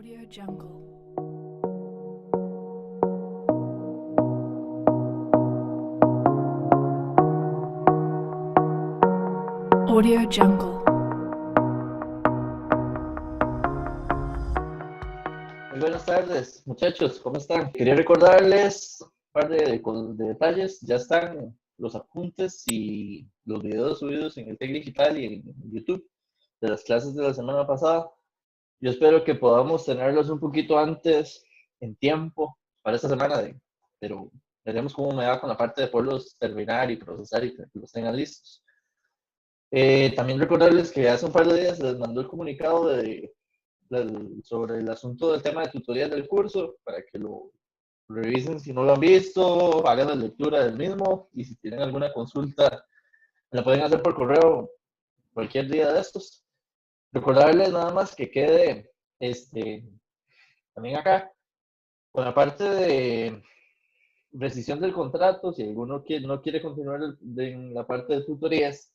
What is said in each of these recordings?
Audio Jungle. Audio Jungle. Muy buenas tardes, muchachos, ¿cómo están? Quería recordarles un par de detalles. Ya están los apuntes y los videos subidos en el Tec Digital y en YouTube de las clases de la semana pasada. Yo espero que podamos tenerlos un poquito antes, en tiempo, para esta semana, pero veremos cómo me va con la parte de poderlos terminar y procesar y que los tengan listos. También recordarles que hace un par de días les mandó el comunicado sobre el asunto del tema de tutorías del curso, para que lo revisen si no lo han visto, hagan la lectura del mismo y si tienen alguna consulta la pueden hacer por correo cualquier día de estos. Recordarles nada más que quede también acá con la parte de rescisión del contrato. Si alguno no quiere continuar en la parte de tutorías,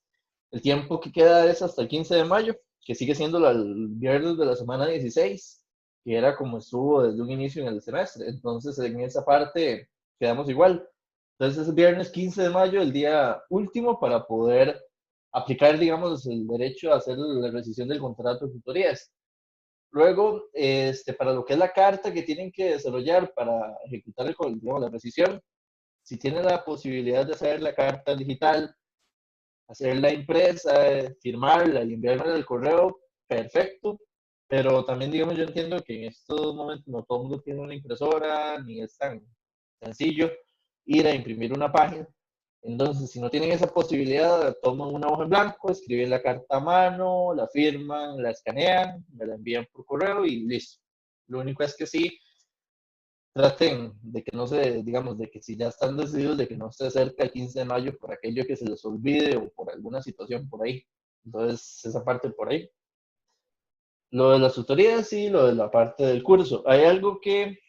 el tiempo que queda es hasta el 15 de mayo, que sigue siendo el viernes de la semana 16, que era como estuvo desde un inicio en el semestre. Entonces, en esa parte quedamos igual. Entonces, es viernes 15 de mayo, el día último para poder aplicar, digamos, el derecho a hacer la rescisión del contrato de tutorías. Luego, para lo que es la carta que tienen que desarrollar para ejecutar digamos, la rescisión, si tienen la posibilidad de hacer la carta digital, hacerla impresa, firmarla y enviarla al correo, perfecto. Pero también, digamos, yo entiendo que en estos momentos no todo el mundo tiene una impresora, ni es tan sencillo ir a imprimir una página. Entonces, si no tienen esa posibilidad, toman una hoja en blanco, escriben la carta a mano, la firman, la escanean, me la envían por correo y listo. Lo único es que sí, traten de que no se, digamos, de que si ya están decididos, de que no se acerque el 15 de mayo por aquello que se les olvide o por alguna situación por ahí. Entonces, esa parte por ahí. Lo de las tutorías y lo de la parte del curso. Hay algo que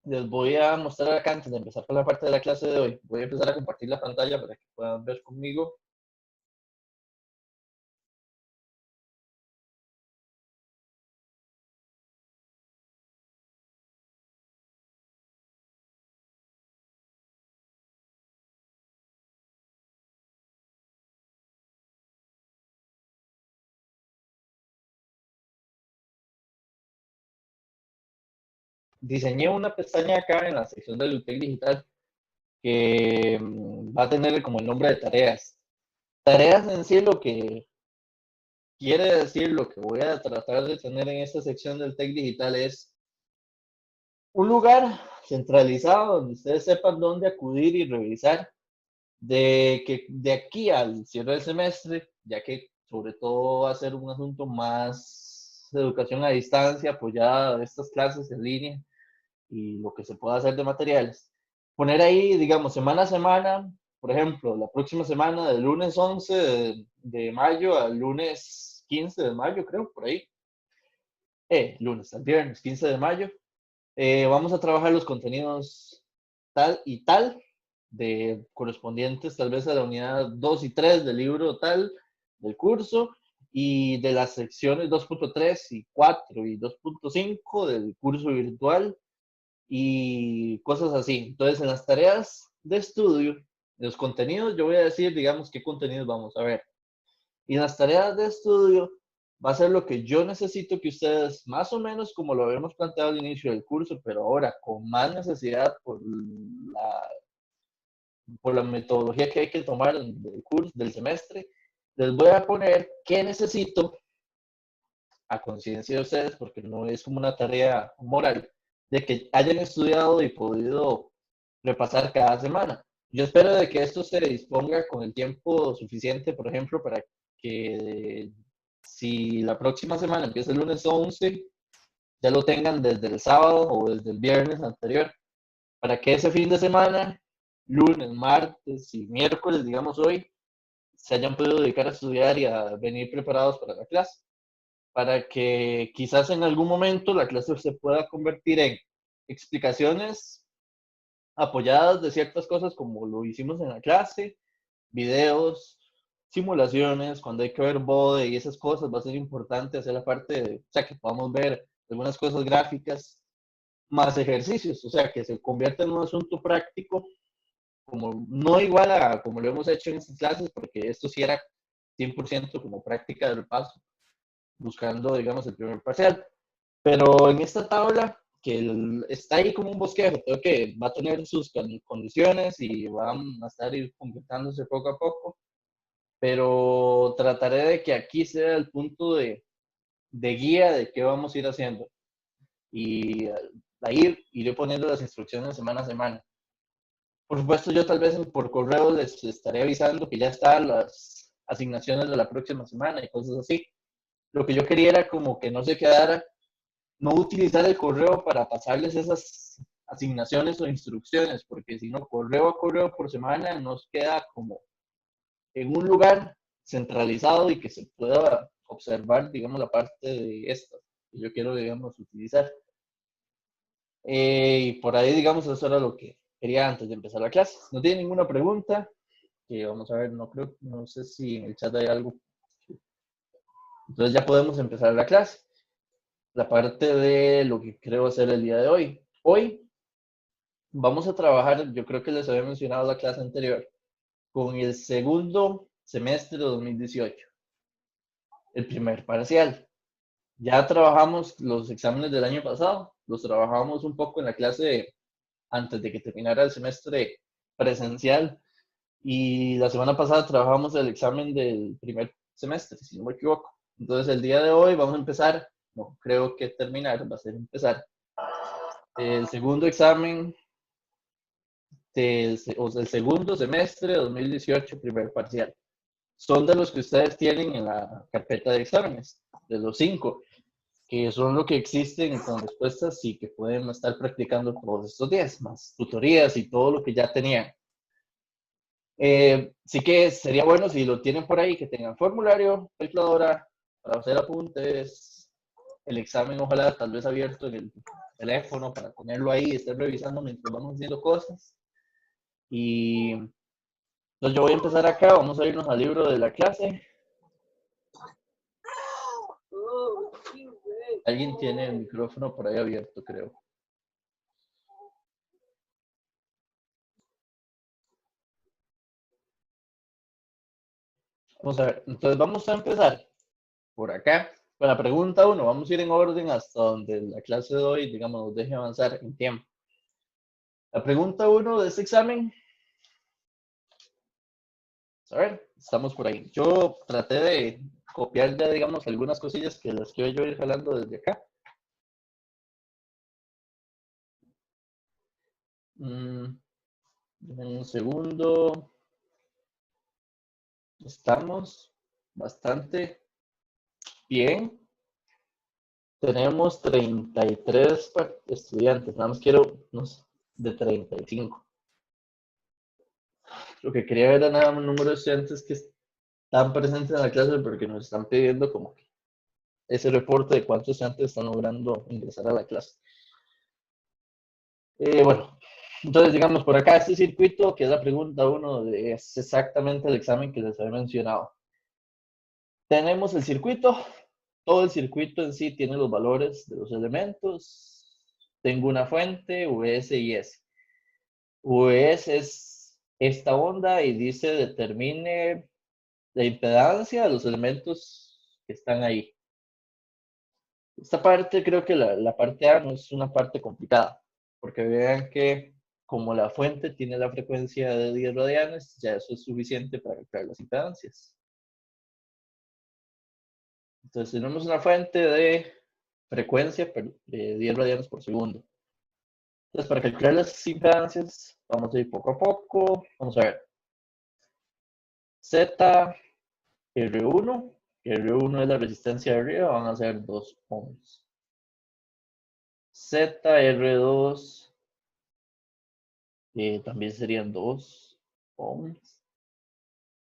les voy a mostrar acá antes de empezar con la parte de la clase de hoy. Voy a empezar a compartir la pantalla para que puedan ver conmigo. Diseñé una pestaña acá en la sección de Lutec Digital que va a tener como el nombre de tareas. Tareas en sí lo que quiere decir, lo que voy a tratar de tener en esta sección del Tec Digital es un lugar centralizado donde ustedes sepan dónde acudir y revisar de que de aquí al cierre del semestre, ya que sobre todo va a ser un asunto más de educación a distancia, apoyada de estas clases en línea y lo que se pueda hacer de materiales. Poner ahí, digamos, semana a semana, por ejemplo, la próxima semana, del lunes 11 de mayo al lunes 15 de mayo, creo, por ahí. Lunes al viernes 15 de mayo. Vamos a trabajar los contenidos tal y tal, de correspondientes tal vez a la unidad 2 y 3 del libro tal del curso, y de las secciones 2.3 y 4 y 2.5 del curso virtual y cosas así. Entonces, en las tareas de estudio, de los contenidos, yo voy a decir, digamos, qué contenidos vamos a ver. Y en las tareas de estudio va a ser lo que yo necesito que ustedes, más o menos como lo habíamos planteado al inicio del curso, pero ahora con más necesidad por la metodología que hay que tomar del curso, del semestre, les voy a poner qué necesito a conciencia de ustedes, porque no es como una tarea moral, de que hayan estudiado y podido repasar cada semana. Yo espero de que esto se disponga con el tiempo suficiente, por ejemplo, para que si la próxima semana empieza el lunes 11, ya lo tengan desde el sábado o desde el viernes anterior, para que ese fin de semana, lunes, martes y miércoles, digamos hoy, se hayan podido dedicar a estudiar y a venir preparados para la clase, para que quizás en algún momento la clase se pueda convertir en explicaciones apoyadas de ciertas cosas como lo hicimos en la clase, videos, simulaciones, cuando hay que ver bode y esas cosas, va a ser importante hacer la parte de, o sea, que podamos ver algunas cosas gráficas, más ejercicios, o sea, que se convierta en un asunto práctico, como no igual a como lo hemos hecho en estas clases, porque esto sí era 100% como práctica del paso, buscando, digamos, el primer parcial. Pero en esta tabla, que está ahí como un bosquejo, creo que va a tener sus condiciones y van a estar ir completándose poco a poco, pero trataré de que aquí sea el punto de guía de qué vamos a ir haciendo. Y ahí iré poniendo las instrucciones semana a semana. Por supuesto, yo tal vez por correo les estaré avisando que ya están las asignaciones de la próxima semana y cosas así. Lo que yo quería era como que no se quedara, no utilizar el correo para pasarles esas asignaciones o instrucciones, porque si no, correo a correo por semana nos queda como en un lugar centralizado y que se pueda observar, digamos, la parte de esta que yo quiero, digamos, utilizar. Y por ahí, digamos, eso era lo que quería antes de empezar la clase. No tiene ninguna pregunta, que vamos a ver, no creo, no sé si en el chat hay algo. Entonces ya podemos empezar la clase. La parte de lo que creo hacer el día de hoy. Hoy vamos a trabajar, yo creo que les había mencionado la clase anterior, con el segundo semestre de 2018, el primer parcial. Ya trabajamos los exámenes del año pasado, los trabajamos un poco en la clase antes de que terminara el semestre presencial y la semana pasada trabajamos el examen del primer semestre, si no me equivoco. Entonces el día de hoy vamos a empezar, no creo que terminar, va a ser empezar el segundo examen o sea, el segundo semestre de 2018, primer parcial. Son de los que ustedes tienen en la carpeta de exámenes, de los 5, que son lo que existen con respuestas y que pueden estar practicando todos estos días, más tutorías y todo lo que ya tenían. Sí que sería bueno si lo tienen por ahí, que tengan formulario, calculadora, para hacer apuntes, el examen ojalá tal vez abierto en el teléfono para tenerlo ahí y estar revisando mientras vamos haciendo cosas. Y entonces yo voy a empezar acá, vamos a irnos al libro de la clase. Alguien tiene el micrófono por ahí abierto, creo. Vamos a ver, entonces vamos a empezar por acá. Con la pregunta 1, vamos a ir en orden hasta donde la clase de hoy, digamos, nos deje avanzar en tiempo. La pregunta 1 de este examen, a ver, estamos por ahí. Yo traté de copiar ya, digamos, algunas cosillas que las quiero yo ir jalando desde acá. Un segundo. Estamos bastante bien. Tenemos 33 estudiantes, nada más quiero unos de 35. Lo que quería ver era nada más el número de estudiantes que están presentes en la clase porque nos están pidiendo como que ese reporte de cuántos estudiantes están logrando ingresar a la clase. Bueno, entonces digamos por acá este circuito, que es la pregunta 1, es exactamente el examen que les había mencionado. Tenemos el circuito, todo el circuito en sí tiene los valores de los elementos. Tengo una fuente, VS y S. VS es esta onda y dice determine la impedancia de los elementos que están ahí. Esta parte creo que la parte A no es una parte complicada, porque vean que como la fuente tiene la frecuencia de 10 radianes, ya eso es suficiente para calcular las impedancias. Entonces tenemos una fuente de frecuencia de 10 radianes por segundo. Entonces para calcular las impedancias, vamos a ir poco a poco. Vamos a ver. Z, R1, R1 es la resistencia de arriba, van a ser 2 ohms. ZR2 también serían 2 ohms.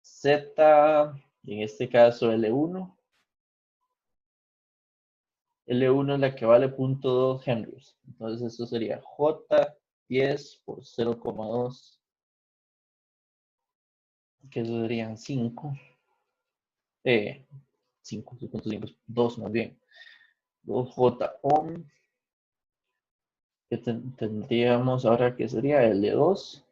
Z, en este caso L1. L1 es la que vale 0.2 henries. Entonces eso sería J10 por 0,2. Que eso serían 5. 5, 2 más bien. 2J on, que tendríamos ahora que sería L2,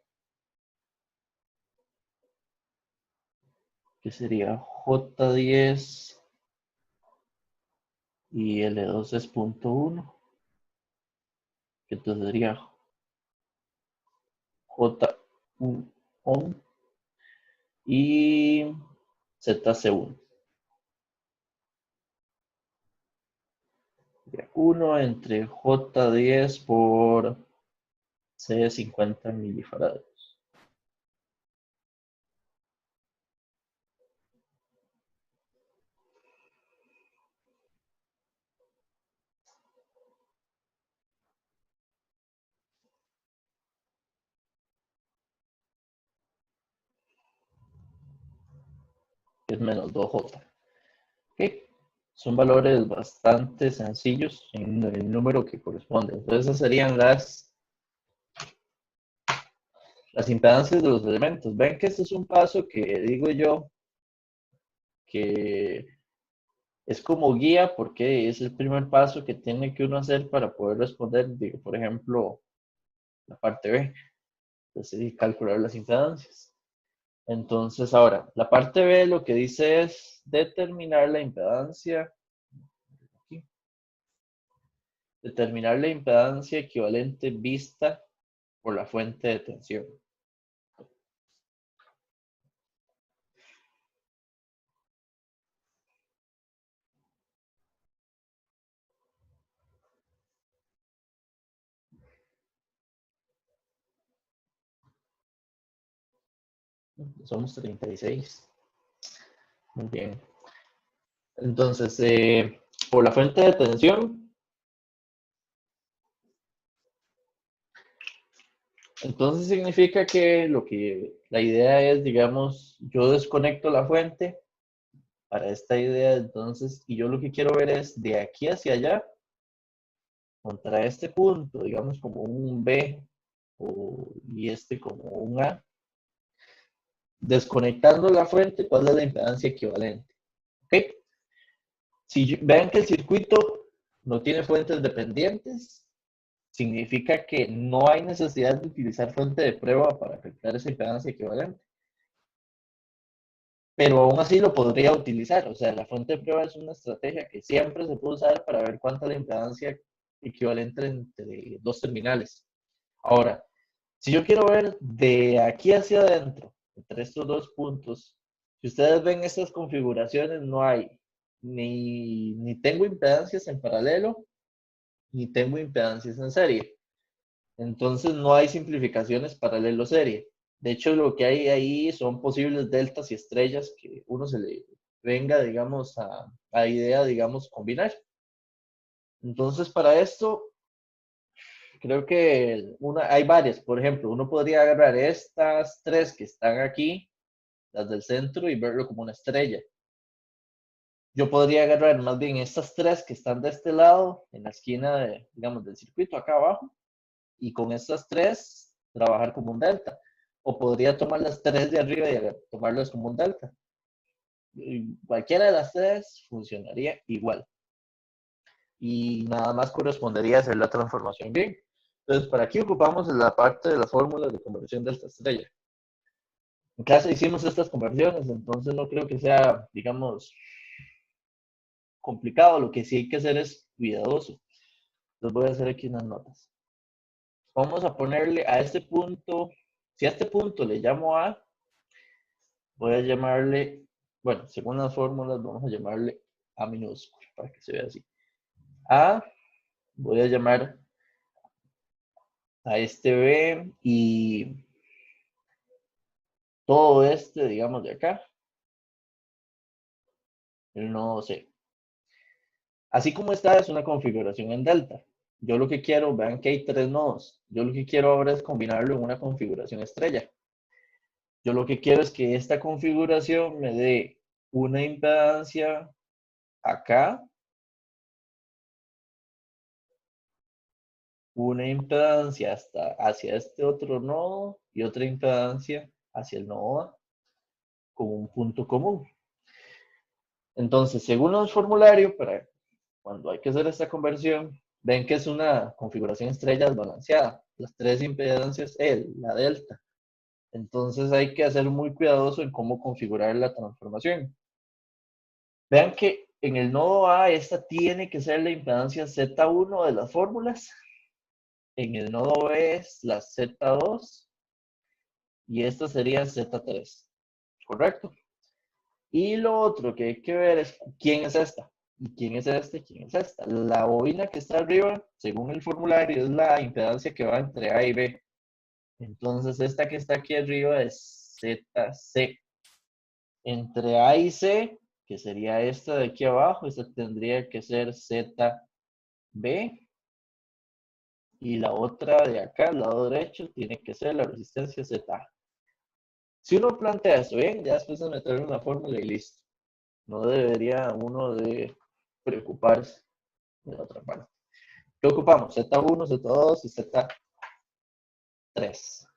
que sería J10 y L2 es .1, que entonces sería J1 on y ZC1. 1 entre J10 por C50 milifarados. Es menos 2J. ¿Okay? Son valores bastante sencillos en el número que corresponde. Entonces esas serían las impedancias de los elementos. Ven que este es un paso que digo yo que es como guía porque es el primer paso que tiene que uno hacer para poder responder, digo, por ejemplo, la parte B. Entonces, calcular las impedancias. Entonces, ahora, la parte B lo que dice es determinar la impedancia. Aquí, determinar la impedancia equivalente vista por la fuente de tensión. Somos 36. Muy bien. Entonces, por la fuente de tensión, entonces significa que la idea es, digamos, yo desconecto la fuente para esta idea, entonces, y yo lo que quiero ver es de aquí hacia allá, contra este punto, digamos como un B y este como un A, desconectando la fuente, ¿cuál es la impedancia equivalente? ¿Ok? Si vean que el circuito no tiene fuentes dependientes, significa que no hay necesidad de utilizar fuente de prueba para afectar esa impedancia equivalente. Pero aún así lo podría utilizar. O sea, la fuente de prueba es una estrategia que siempre se puede usar para ver cuánta es la impedancia equivalente entre dos terminales. Ahora, si yo quiero ver de aquí hacia adentro, entre estos dos puntos, si ustedes ven estas configuraciones, no hay ni tengo impedancias en paralelo, ni tengo impedancias en serie. Entonces no hay simplificaciones paralelo-serie. De hecho, lo que hay ahí son posibles deltas y estrellas que uno se le venga, digamos, a idea, digamos, combinar. Entonces, para esto, creo que hay varias. Por ejemplo, uno podría agarrar estas tres que están aquí, las del centro, y verlo como una estrella. Yo podría agarrar más bien estas tres que están de este lado, en la esquina, digamos, del circuito, acá abajo, y con estas tres trabajar como un delta. O podría tomar las tres de arriba y tomarlas como un delta. Y cualquiera de las tres funcionaría igual. Y nada más correspondería a hacer la transformación bien. Entonces, para aquí ocupamos la parte de las fórmulas de conversión delta estrella. En clase hicimos estas conversiones, entonces no creo que sea, digamos, complicado. Lo que sí hay que hacer es cuidadoso. Les voy a hacer aquí unas notas. Vamos a ponerle a este punto, si a este punto le llamo A, voy a llamarle, bueno, según las fórmulas, vamos a llamarle A minúsculo, para que se vea así. A, voy a llamar a este B y todo este, digamos, de acá, el nodo C. Así como está, es una configuración en delta. Yo lo que quiero, vean que hay tres nodos. Yo lo que quiero ahora es combinarlo en una configuración estrella. Yo lo que quiero es que esta configuración me dé una impedancia acá, una impedancia hacia este otro nodo y otra impedancia hacia el nodo A como un punto común. Entonces, según los formularios, cuando hay que hacer esta conversión, ven que es una configuración estrella desbalanceada. Las tres impedancias, la delta. Entonces hay que ser muy cuidadoso en cómo configurar la transformación. Vean que en el nodo A, esta tiene que ser la impedancia Z1 de las fórmulas. En el nodo B es la Z2. Y esta sería Z3. ¿Correcto? Y lo otro que hay que ver es quién es esta. ¿Y quién es este? ¿Quién es esta? La bobina que está arriba, según el formulario, es la impedancia que va entre A y B. Entonces, esta que está aquí arriba es ZC. Entre A y C, que sería esta de aquí abajo, esta tendría que ser ZB. Y la otra de acá, al lado derecho, tiene que ser la resistencia ZA. Si uno plantea esto bien, ya después de meter una fórmula y listo. No debería uno de preocuparse de la otra parte. ¿Qué ocupamos? Z1, Z2 y Z3.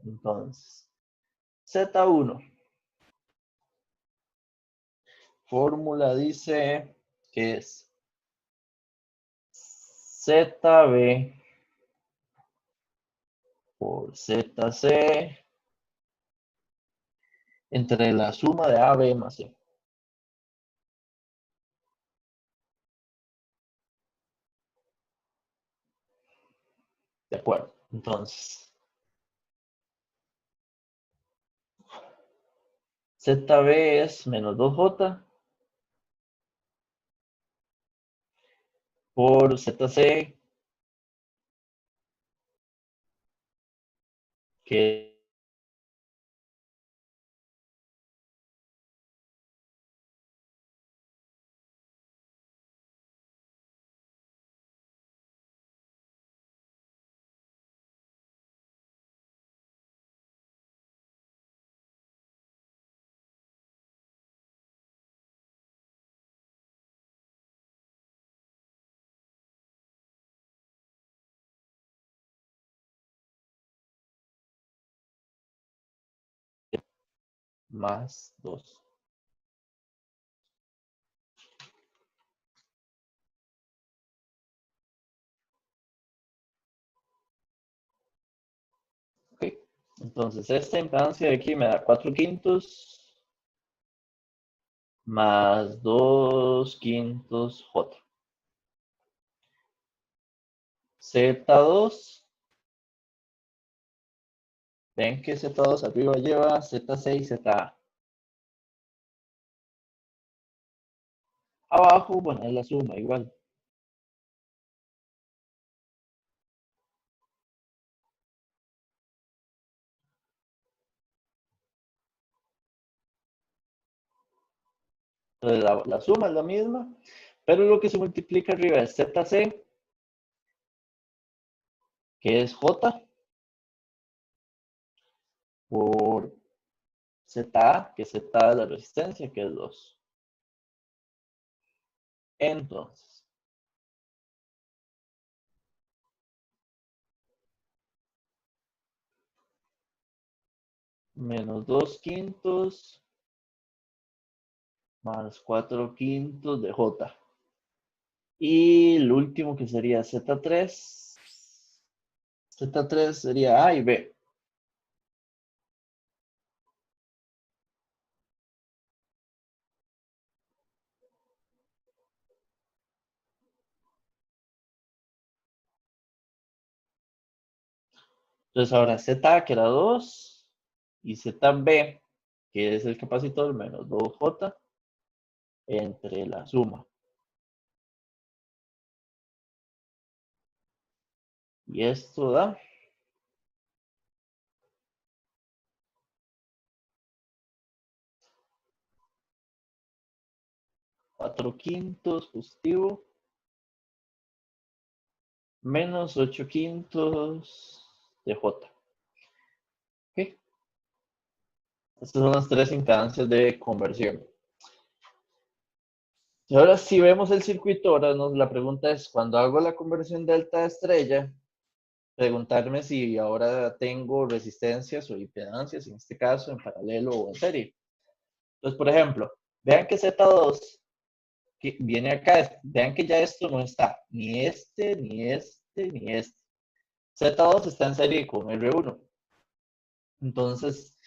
Entonces, Z1. Fórmula dice que es ZB por ZC entre la suma de AB más C. De acuerdo. Entonces, ZB es menos 2J por ZC, que más 2. Ok. Entonces, esta impedancia de aquí me da 4 quintos más 2 quintos J. Z2. Ven que Z2 arriba lleva Z6, ZA. Abajo, bueno, es la suma igual. Entonces, la suma es la misma, pero lo que se multiplica arriba es ZC, que es J, por ZA, que es Z de la resistencia, que es 2. Entonces, menos 2 quintos más 4 quintos de J. Y el último que sería Z3. Z3 sería A y B. Entonces ahora ZA, que era 2, y ZB, que es el capacitor, menos 2J, entre la suma. Y esto da 4 quintos positivo, menos 8 quintos de J. ¿Ok? Estas son las tres impedancias de conversión. Y ahora si vemos el circuito, ahora la pregunta es, cuando hago la conversión delta a estrella, preguntarme si ahora tengo resistencias o impedancias, en este caso en paralelo o en serie. Entonces, por ejemplo, vean que Z2 que viene acá, vean que ya esto no está, ni este, ni este, ni este. Z2 está en serie con R1. Entonces,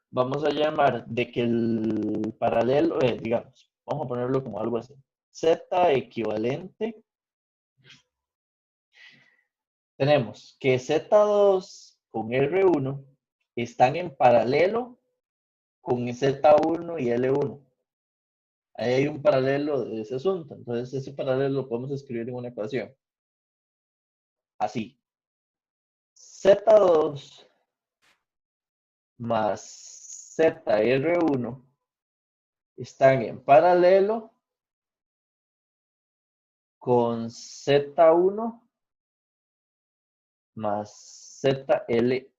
vamos a llamar de que el paralelo, digamos, vamos a ponerlo como algo así. Z equivalente, tenemos que Z2 con R1 están en paralelo con Z1 y L1. Ahí hay un paralelo de ese asunto. Entonces, ese paralelo lo podemos escribir en una ecuación. Así. Z2 más ZR1 están en paralelo con Z1 más ZL1.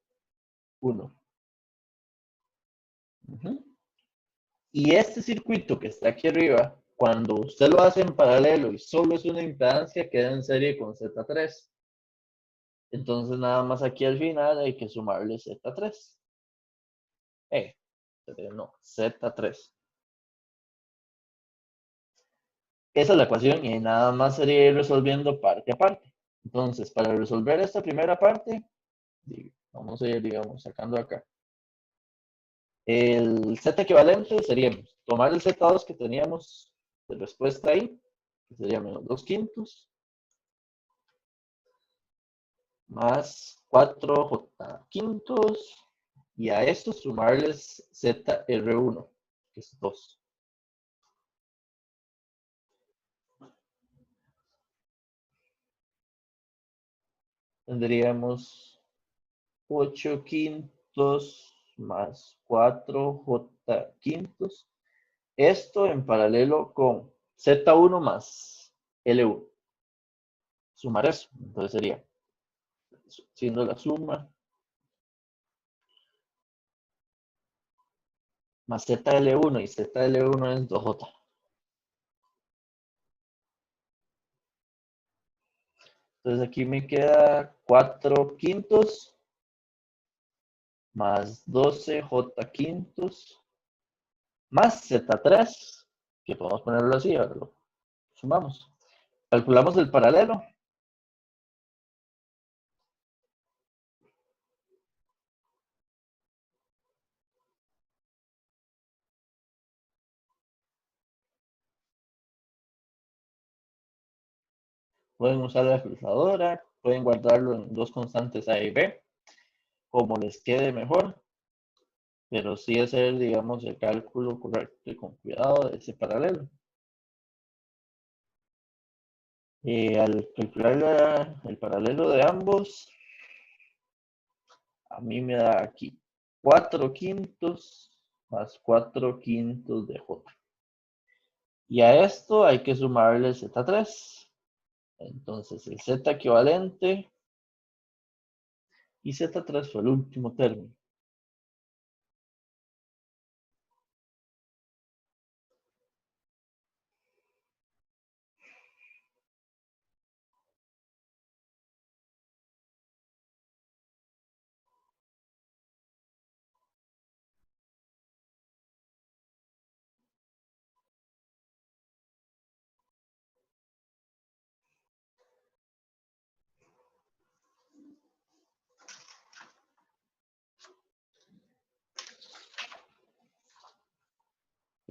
Y este circuito que está aquí arriba, cuando usted lo hace en paralelo y solo es una impedancia, queda en serie con Z3. Entonces nada más aquí al final hay que sumarle Z3. No, Z3. Esa es la ecuación y nada más sería ir resolviendo parte a parte. Entonces, para resolver esta primera parte, vamos a ir, digamos, sacando acá. El Z equivalente sería tomar el Z2 que teníamos de respuesta ahí, que sería menos 2 quintos, más 4J quintos, y a esto sumarles ZR1, que es 2. Tendríamos 8 quintos más 4J quintos. Esto en paralelo con Z1 más L1. Sumar eso. Entonces sería, siendo la suma, más ZL1 y ZL1 es 2J. Entonces aquí me queda 4 quintos más 12J quintos más Z3, que podemos ponerlo así, ahora lo sumamos. Calculamos el paralelo. Pueden usar la calculadora, pueden guardarlo en dos constantes A y B, como les quede mejor, pero sí hacer, digamos, el cálculo correcto y con cuidado de ese paralelo. Al calcular el paralelo de ambos, a mí me da aquí 4 quintos más 4 quintos de J. Y a esto hay que sumarle Z3. Entonces el Z equivalente y Z3 fue el último término.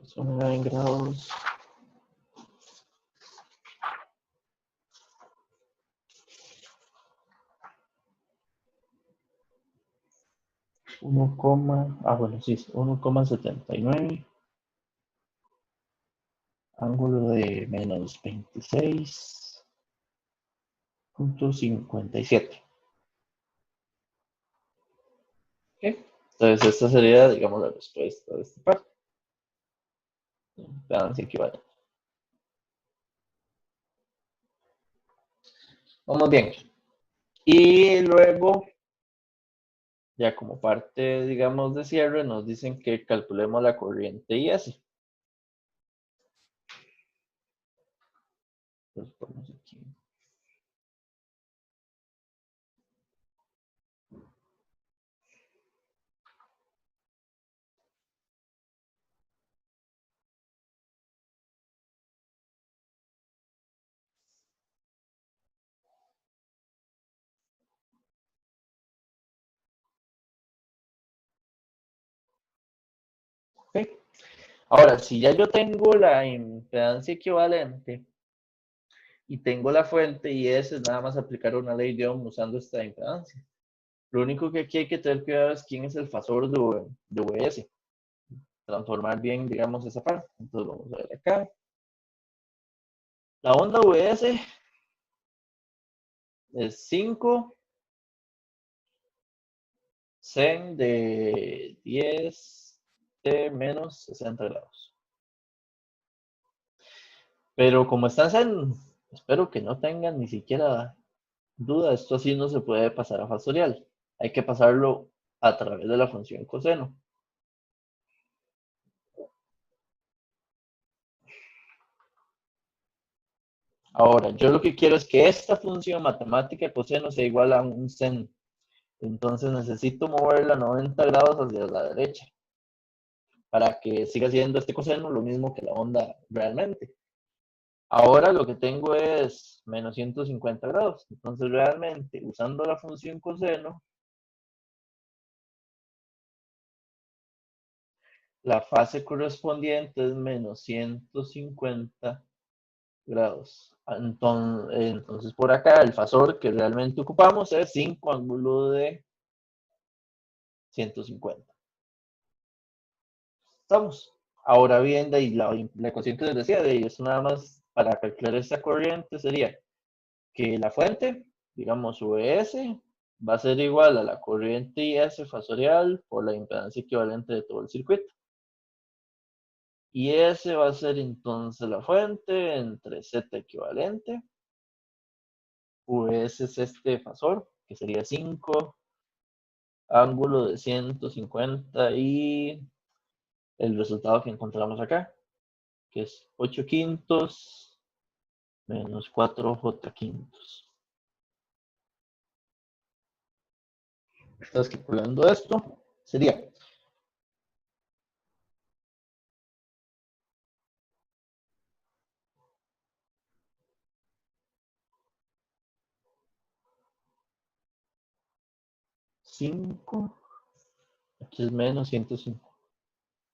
Son 9 grados. Bueno, sí, 1,79. Ángulo de menos 26,57. ¿Okay? Entonces, esta sería, digamos, la respuesta de esta parte. Impedancia equivalente. Vamos bien. Y luego, ya como parte, digamos, de cierre, nos dicen que calculemos la corriente IS. Entonces, ponemos aquí. Ahora, si ya yo tengo la impedancia equivalente y tengo la fuente y es nada más aplicar una ley de Ohm usando esta impedancia. Lo único que aquí hay que tener cuidado es quién es el fasor de VS. Transformar bien, digamos, esa parte. Entonces vamos a ver acá. La onda VS es 5 sen de 10 t menos 60 grados. Pero como están en, espero que no tengan ni siquiera duda, esto así no se puede pasar a factorial. Hay que pasarlo a través de la función coseno. Ahora, yo lo que quiero es que esta función matemática coseno sea igual a un sen. Entonces necesito moverla 90 grados hacia la derecha para que siga siendo este coseno lo mismo que la onda realmente. Ahora lo que tengo es menos 150 grados. Entonces realmente usando la función coseno, la fase correspondiente es menos 150 grados. Entonces por acá el fasor que realmente ocupamos es 5 ángulo de 150. Estamos. Ahora bien, de ahí, la ecuación que les decía, de ahí, es nada más para calcular esta corriente sería que la fuente, digamos VS, va a ser igual a la corriente IS fasorial por la impedancia equivalente de todo el circuito. Y S va a ser entonces la fuente entre Z equivalente. VS es este fasor, que sería 5 ángulo de 150 y el resultado que encontramos acá, que es 8 quintos menos 4J quintos. Entonces, calculando esto, sería 5, aquí es menos 150,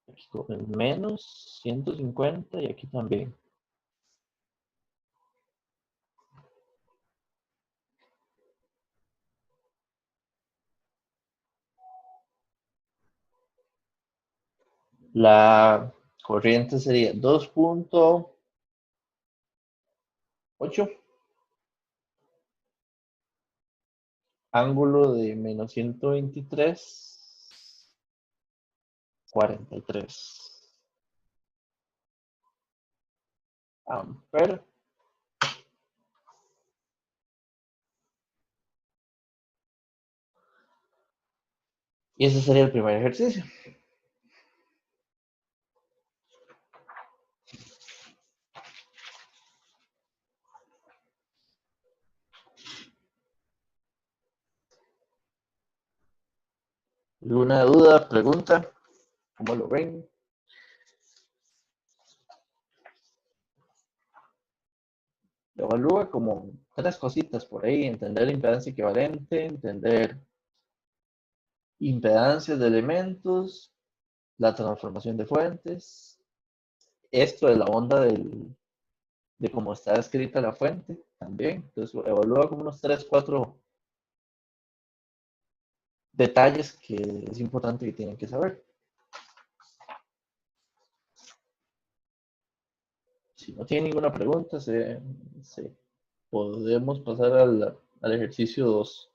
aquí con menos 150 y aquí también. La corriente sería 2.8 ángulo de menos 123,43 amperes. Y ese sería el primer ejercicio. ¿Alguna duda, pregunta? ¿Cómo lo ven? Evalúa como tres cositas por ahí: entender impedancia equivalente, entender impedancias de elementos, la transformación de fuentes, esto de la onda de cómo está escrita la fuente también. Entonces, evalúa como unos 3, 4 detalles que es importante que tienen que saber. Si no tiene ninguna pregunta, podemos pasar al ejercicio 2.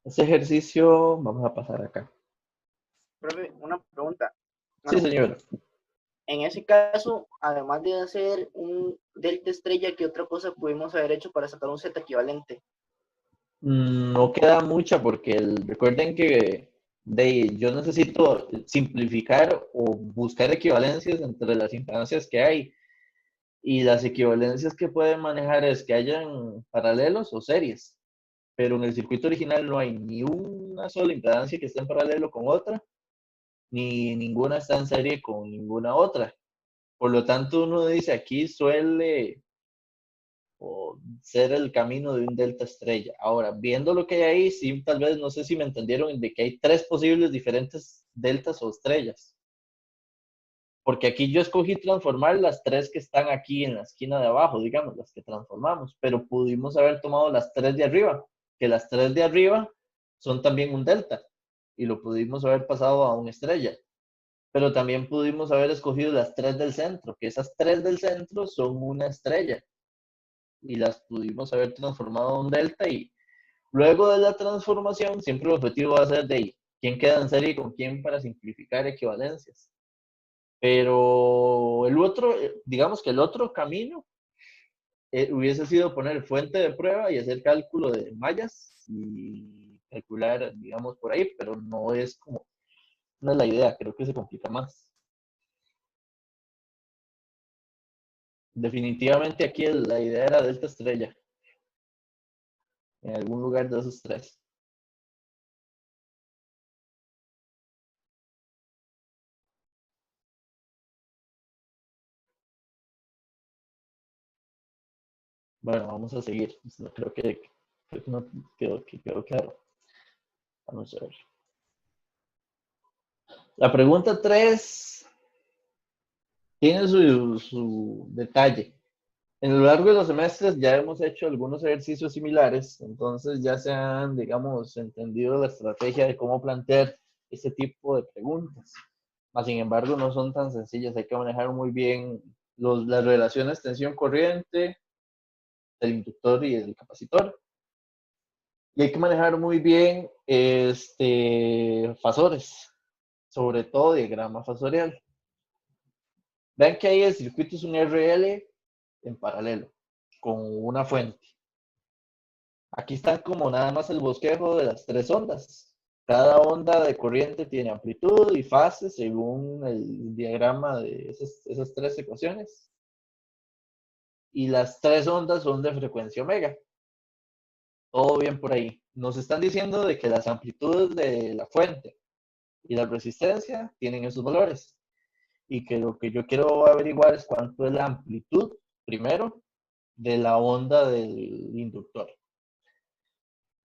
Este ejercicio vamos a pasar acá. Profe, una pregunta. Sí, Bueno, señora. en ese caso, además de hacer un delta estrella, ¿qué otra cosa pudimos haber hecho para sacar un Z equivalente? No queda mucha porque recuerden que yo necesito simplificar o buscar equivalencias entre las impedancias que hay. Y las equivalencias que pueden manejar es que hayan paralelos o series. Pero en el circuito original no hay ni una sola impedancia que esté en paralelo con otra, ni ninguna está en serie con ninguna otra. Por lo tanto, uno dice aquí suele ser el camino de un delta estrella. Ahora, viendo lo que hay ahí, sí, tal vez no sé si me entendieron de que hay tres posibles diferentes deltas o estrellas. Porque aquí yo escogí transformar las tres que están aquí en la esquina de abajo, digamos, las que transformamos, pero pudimos haber tomado las tres de arriba, que las tres de arriba son también un delta, y lo pudimos haber pasado a una estrella. Pero también pudimos haber escogido las tres del centro, que esas tres del centro son una estrella, y las pudimos haber transformado a un delta, y luego de la transformación, siempre el objetivo va a ser de quién queda en serie con quién para simplificar equivalencias. Pero el otro, digamos que el otro camino hubiese sido poner fuente de prueba y hacer cálculo de mallas y calcular, digamos, por ahí, pero no es como, no es la idea, creo que se complica más. Definitivamente aquí la idea era delta estrella, en algún lugar de esos tres. Bueno, vamos a seguir. No, creo que no quedó claro. Vamos a ver. La pregunta 3 tiene su detalle. En lo largo de los semestres ya hemos hecho algunos ejercicios similares, entonces ya se han, digamos, entendido la estrategia de cómo plantear este tipo de preguntas. Mas, sin embargo, no son tan sencillas, hay que manejar muy bien las relaciones tensión-corriente del inductor y del capacitor. Y hay que manejar muy bien fasores, sobre todo diagrama fasorial. Vean que ahí el circuito es un RL en paralelo, con una fuente. Aquí están como nada más el bosquejo de las tres ondas. Cada onda de corriente tiene amplitud y fase según el diagrama de esas tres ecuaciones. Y las tres ondas son de frecuencia omega. Todo bien por ahí. Nos están diciendo de que las amplitudes de la fuente y la resistencia tienen esos valores. Y que lo que yo quiero averiguar es cuánto es la amplitud, primero, de la onda del inductor.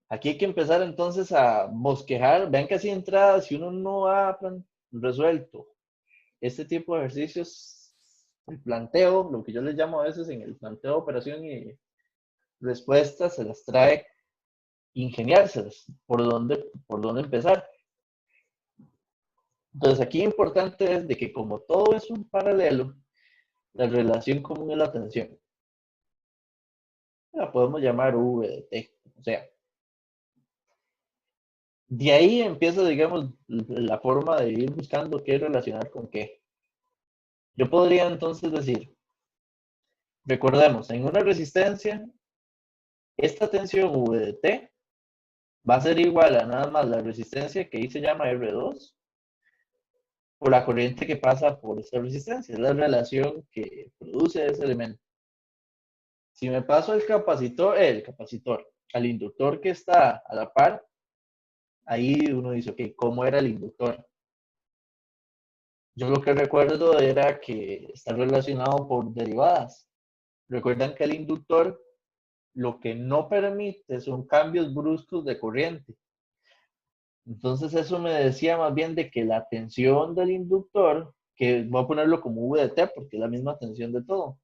Aquí hay que empezar entonces a bosquejar. Vean que así de entrada, si uno no ha resuelto este tipo de ejercicios, el planteo, lo que yo les llamo a veces en el planteo de operación y respuesta, se las trae ingeniárselas, por dónde empezar. Entonces aquí importante es de que como todo es un paralelo, la relación común es la tensión. La podemos llamar V de T, o sea. De ahí empieza, digamos, la forma de ir buscando qué relacionar con qué. Yo podría entonces decir, recordemos, en una resistencia, esta tensión V de T va a ser igual a nada más la resistencia que ahí se llama R2 por la corriente que pasa por esa resistencia. Es la relación que produce ese elemento. Si me paso el capacitor, al inductor que está a la par, ahí uno dice, ok, ¿cómo era el inductor? Yo lo que recuerdo era que está relacionado por derivadas. Recuerdan que el inductor lo que no permite son cambios bruscos de corriente. Entonces eso me decía más bien de que la tensión del inductor, que voy a ponerlo como V de T porque es la misma tensión de todo,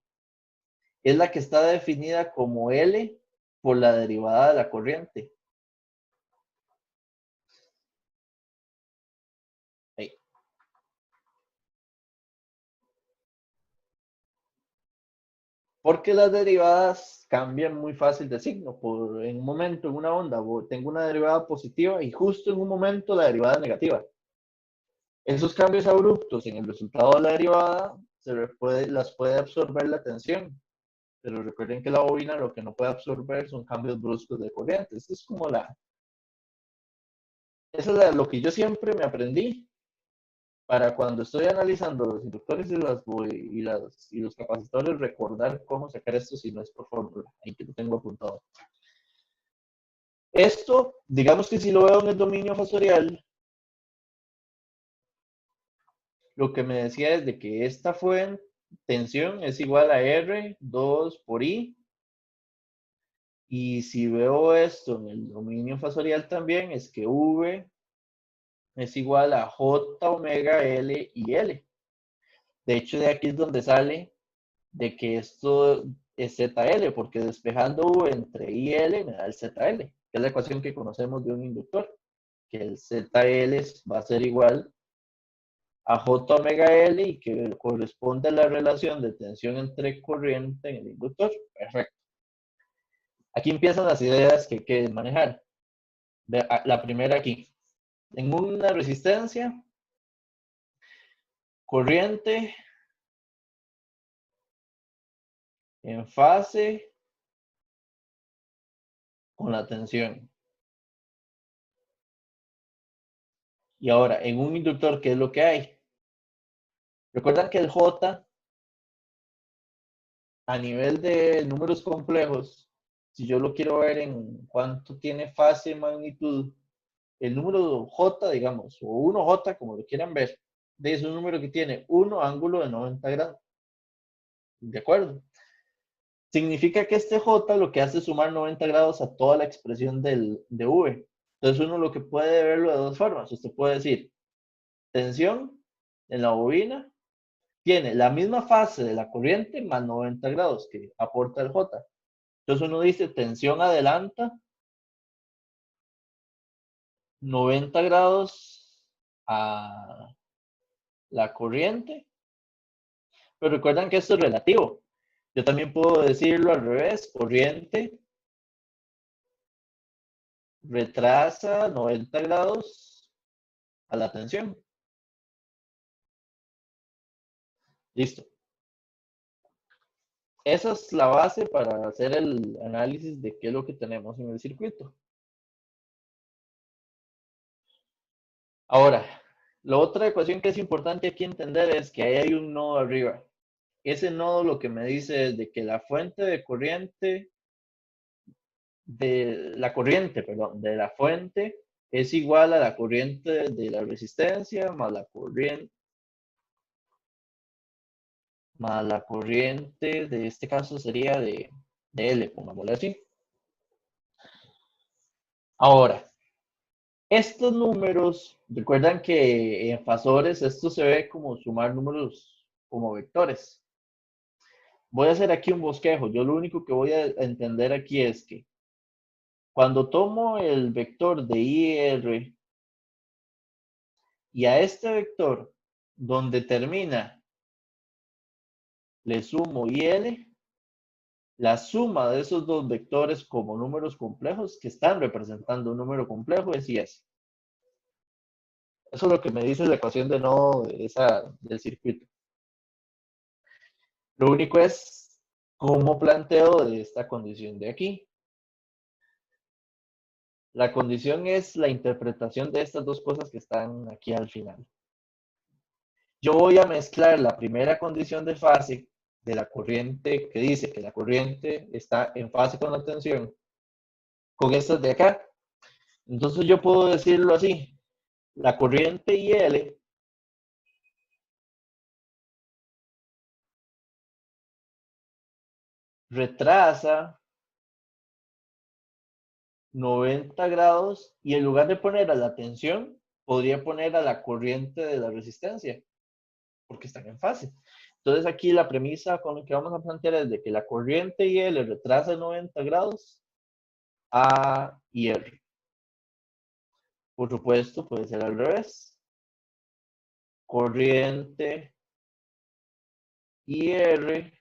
es la que está definida como L por la derivada de la corriente. Ahí. Porque las derivadas cambian muy fácil de signo. En un momento, en una onda, tengo una derivada positiva y justo en un momento la derivada es negativa. Esos cambios abruptos en el resultado de la derivada las puede absorber la tensión. Pero recuerden que la bobina lo que no puede absorber son cambios bruscos de corriente. Eso es como eso es lo que yo siempre me aprendí para cuando estoy analizando los inductores y los capacitores, recordar cómo sacar esto si no es por fórmula. Ahí que lo tengo apuntado. Esto, digamos que si lo veo en el dominio fasorial, lo que me decía es de que esta fuente, tensión es igual a R 2 por I. Y si veo esto en el dominio fasorial también, es que V es igual a J omega L y L. De hecho, de aquí es donde sale de que esto es ZL, porque despejando V entre I y L me da el ZL, que es la ecuación que conocemos de un inductor, que el ZL va a ser igual a J omega L y que corresponde a la relación de tensión entre corriente en el inductor. Perfecto. Aquí empiezan las ideas que hay que manejar. La primera aquí. En una resistencia, corriente en fase con la tensión. Y ahora, en un inductor, ¿qué es lo que hay? Recuerdan que el J, a nivel de números complejos, si yo lo quiero ver en cuánto tiene fase, magnitud, el número J, digamos, o 1J, como lo quieran ver, es un número que tiene 1 ángulo de 90 grados. ¿De acuerdo? Significa que este J lo que hace es sumar 90 grados a toda la expresión de V. Entonces uno lo que puede verlo de dos formas. Usted puede decir, tensión en la bobina tiene la misma fase de la corriente más 90 grados que aporta el J. Entonces uno dice, tensión adelanta 90 grados a la corriente. Pero recuerdan que esto es relativo. Yo también puedo decirlo al revés, corriente retrasa 90 grados a la tensión. Listo. Esa es la base para hacer el análisis de qué es lo que tenemos en el circuito. Ahora, la otra ecuación que es importante aquí entender es que ahí hay un nodo arriba. Ese nodo lo que me dice es de que la fuente de corriente, de la fuente es igual a la corriente de la resistencia más la corriente de este caso sería de L, pongámoslo así. Ahora, estos números, recuerdan que en fasores esto se ve como sumar números como vectores. Voy a hacer aquí un bosquejo. Yo lo único que voy a entender aquí es que cuando tomo el vector de IR y a este vector donde termina le sumo IL, la suma de esos dos vectores como números complejos que están representando un número complejo es IS. Eso es lo que me dice la ecuación de nodo del circuito. Lo único es cómo planteo de esta condición de aquí. La condición es la interpretación de estas dos cosas que están aquí al final. Yo voy a mezclar la primera condición de fase de la corriente que dice que la corriente está en fase con la tensión con estas de acá. Entonces yo puedo decirlo así. La corriente IL retrasa 90 grados y en lugar de poner a la tensión, podría poner a la corriente de la resistencia, porque están en fase. Entonces aquí la premisa con la que vamos a plantear es de que la corriente IL retrasa 90 grados a IR. Por supuesto, puede ser al revés. Corriente IR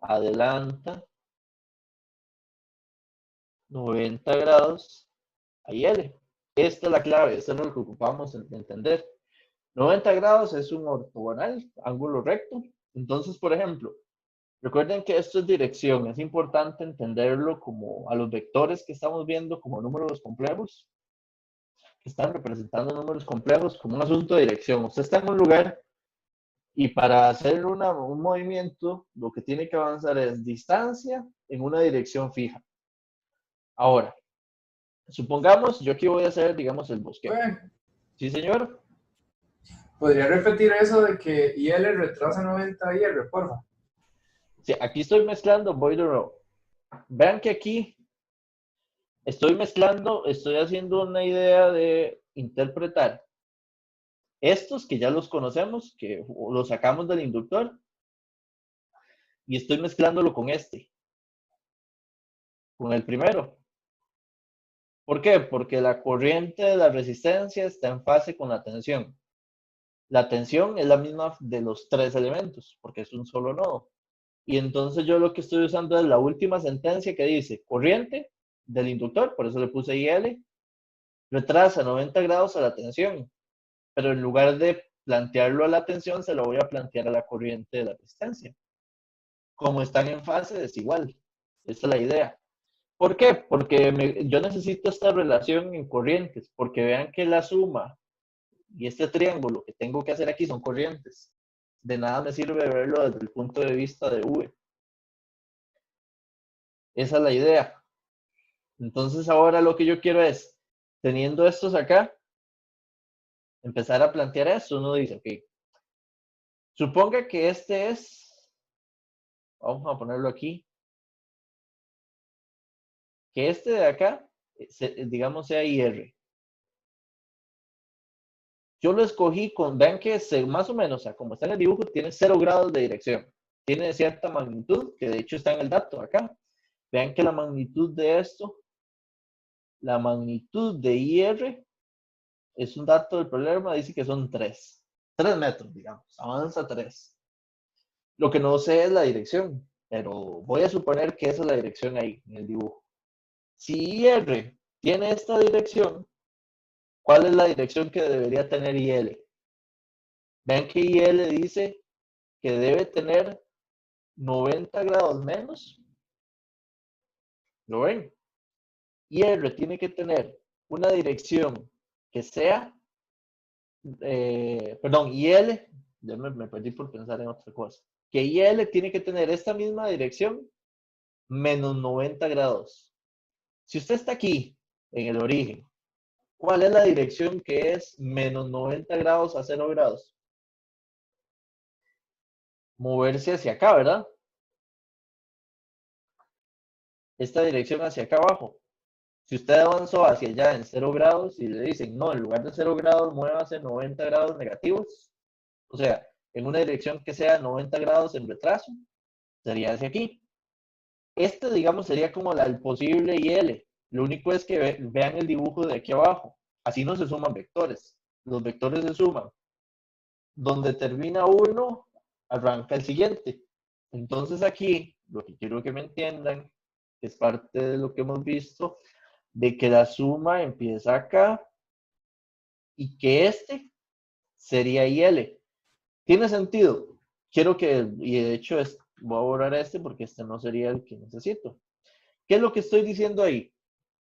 adelanta 90 grados a IL. Esta es la clave, esto es lo que ocupamos entender. 90 grados es un ortogonal, ángulo recto. Entonces, por ejemplo, recuerden que esto es dirección. Es importante entenderlo como a los vectores que estamos viendo como números complejos, que están representando números complejos como un asunto de dirección. Usted está en un lugar y para hacer un movimiento, lo que tiene que avanzar es distancia en una dirección fija. Ahora, supongamos, yo aquí voy a hacer, digamos, el bosquejo. ¿Sí, señor? ¿Podría repetir eso de que IL retrasa 90 IR, porfa? Sí, aquí estoy mezclando, voy de nuevo. Vean que aquí estoy mezclando, estoy haciendo una idea de interpretar estos que ya los conocemos, que los sacamos del inductor, y estoy mezclándolo con este, con el primero. ¿Por qué? Porque la corriente de la resistencia está en fase con la tensión. La tensión es la misma de los tres elementos, porque es un solo nodo. Y entonces yo lo que estoy usando es la última sentencia que dice corriente del inductor, por eso le puse IL, retrasa 90 grados a la tensión, pero en lugar de plantearlo a la tensión, se lo voy a plantear a la corriente de la resistencia. Como están en fase desigual. Esa es la idea. ¿Por qué? Porque yo necesito esta relación en corrientes, porque vean que la suma y este triángulo que tengo que hacer aquí son corrientes. De nada me sirve verlo desde el punto de vista de V. Esa es la idea. Entonces ahora lo que yo quiero es, teniendo estos acá, empezar a plantear esto. Uno dice, ok, suponga que este es, vamos a ponerlo aquí, que este de acá, digamos, sea IR. Yo lo escogí con, vean que más o menos, o sea, como está en el dibujo, tiene 0 grados de dirección. Tiene cierta magnitud, que de hecho está en el dato acá. Vean que la magnitud de esto, la magnitud de IR, es un dato del problema, dice que son 3. 3 metros, digamos, avanza 3. Lo que no sé es la dirección, pero voy a suponer que esa es la dirección ahí, en el dibujo. Si IR tiene esta dirección, ¿cuál es la dirección que debería tener IL? Vean que IL dice que debe tener 90 grados menos. ¿Lo ven? IR tiene que tener una dirección que sea, perdón, IL, ya me perdí por pensar en otra cosa, que IL tiene que tener esta misma dirección menos 90 grados. Si usted está aquí, en el origen, ¿cuál es la dirección que es menos 90 grados a 0 grados? Moverse hacia acá, ¿verdad? Esta dirección hacia acá abajo. Si usted avanzó hacia allá en 0 grados y le dicen, no, en lugar de 0 grados, muévase 90 grados negativos, o sea, en una dirección que sea 90 grados en retraso, sería hacia aquí. Este, digamos, sería como el posible IL. Lo único es que vean el dibujo de aquí abajo. Así no se suman vectores. Los vectores se suman. Donde termina uno, arranca el siguiente. Entonces aquí, lo que quiero que me entiendan, que es parte de lo que hemos visto, de que la suma empieza acá y que este sería IL. ¿Tiene sentido? Quiero que, y de hecho voy a borrar este porque este no sería el que necesito. ¿Qué es lo que estoy diciendo ahí?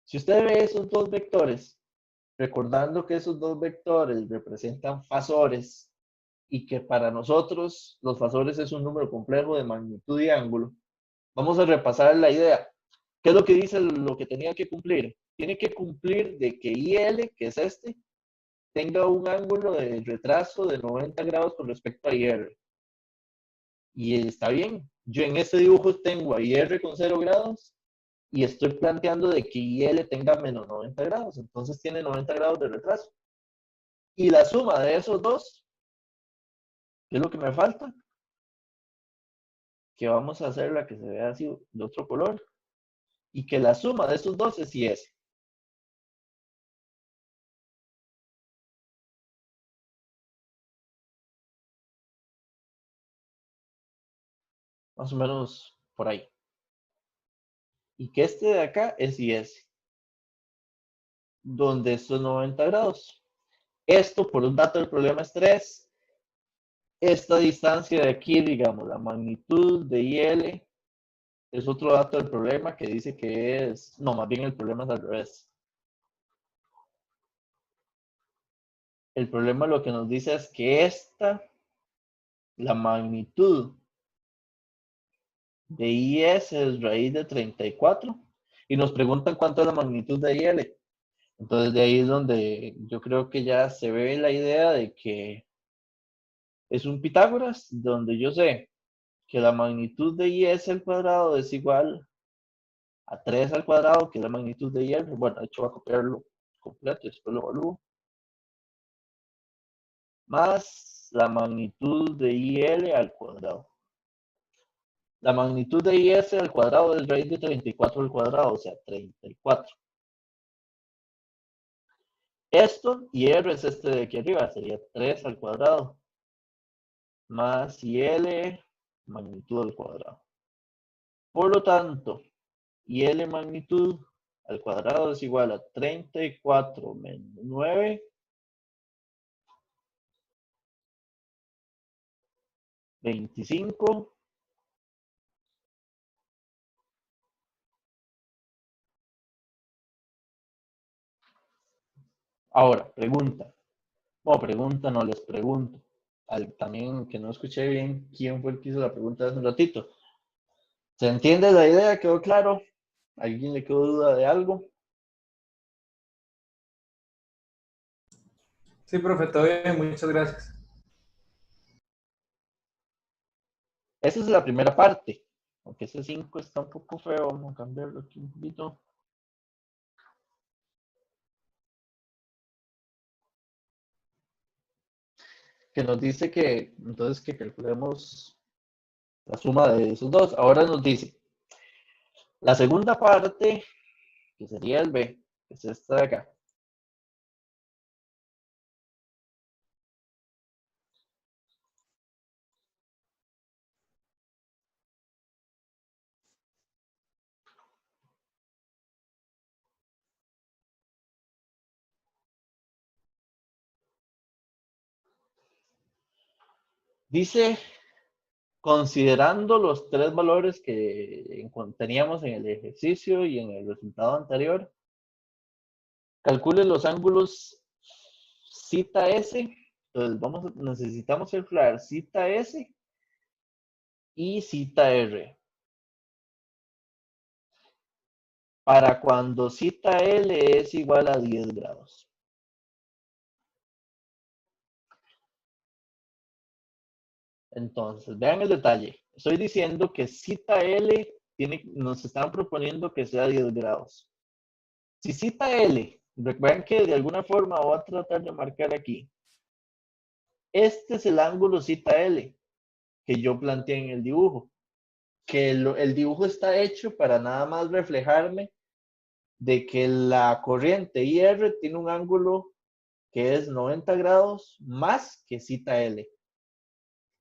Si usted ve esos dos vectores, recordando que esos dos vectores representan fasores y que para nosotros los fasores es un número complejo de magnitud y ángulo, vamos a repasar la idea. ¿Qué es lo que dice lo que tenía que cumplir? Tiene que cumplir de que IL, que es este, tenga un ángulo de retraso de 90 grados con respecto a IR. Y está bien. Yo en este dibujo tengo a IR con 0 grados y estoy planteando de que IL tenga menos 90 grados. Entonces tiene 90 grados de retraso. Y la suma de esos dos, ¿qué es lo que me falta? Que vamos a hacer la que se vea así de otro color. Y que la suma de esos dos es IS. Más o menos por ahí. Y que este de acá es IS. Donde estos 90 grados. Esto por un dato del problema es 3. Esta distancia de aquí, digamos, la magnitud de IL es otro dato del problema que dice que es, no, más bien el problema es al revés. El problema lo que nos dice es que la magnitud de IS es raíz de 34 y nos preguntan cuánto es la magnitud de IL. Entonces de ahí es donde yo creo que ya se ve la idea de que es un Pitágoras donde yo sé que la magnitud de IS al cuadrado es igual a 3 al cuadrado, que es la magnitud de IR. Bueno, de hecho voy a copiarlo completo y después lo evalúo. Más la magnitud de IL al cuadrado. La magnitud de IS al cuadrado es raíz de 34 al cuadrado, o sea, 34. Esto, IR es este de aquí arriba, sería 3 al cuadrado. Más IL, magnitud al cuadrado. Por lo tanto, IL magnitud al cuadrado es igual a 34 menos 9, 25. Ahora, pregunta. Bueno, pregunta, no les pregunto. También que no escuché bien quién fue el que hizo la pregunta hace un ratito. ¿Se entiende la idea? ¿Quedó claro? ¿Alguien le quedó duda de algo? Sí, profe, todo bien, muchas gracias. Esa es la primera parte. Aunque ese 5 está un poco feo, vamos a cambiarlo aquí un poquito. Que nos dice que, entonces, que calculemos la suma de esos dos. Ahora nos dice, la segunda parte, que sería el B, que es esta de acá. Dice, considerando los tres valores que teníamos en el ejercicio y en el resultado anterior, calcule los ángulos cita S. Entonces necesitamos calcular cita S y cita R. Para cuando cita L es igual a 10 grados. Entonces, vean el detalle. Estoy diciendo que cita L nos están proponiendo que sea 10 grados. Si cita L, recuerden que de alguna forma voy a tratar de marcar aquí. Este es el ángulo cita L que yo planteé en el dibujo. Que el dibujo está hecho para nada más reflejarme de que la corriente IR tiene un ángulo que es 90 grados más que cita L.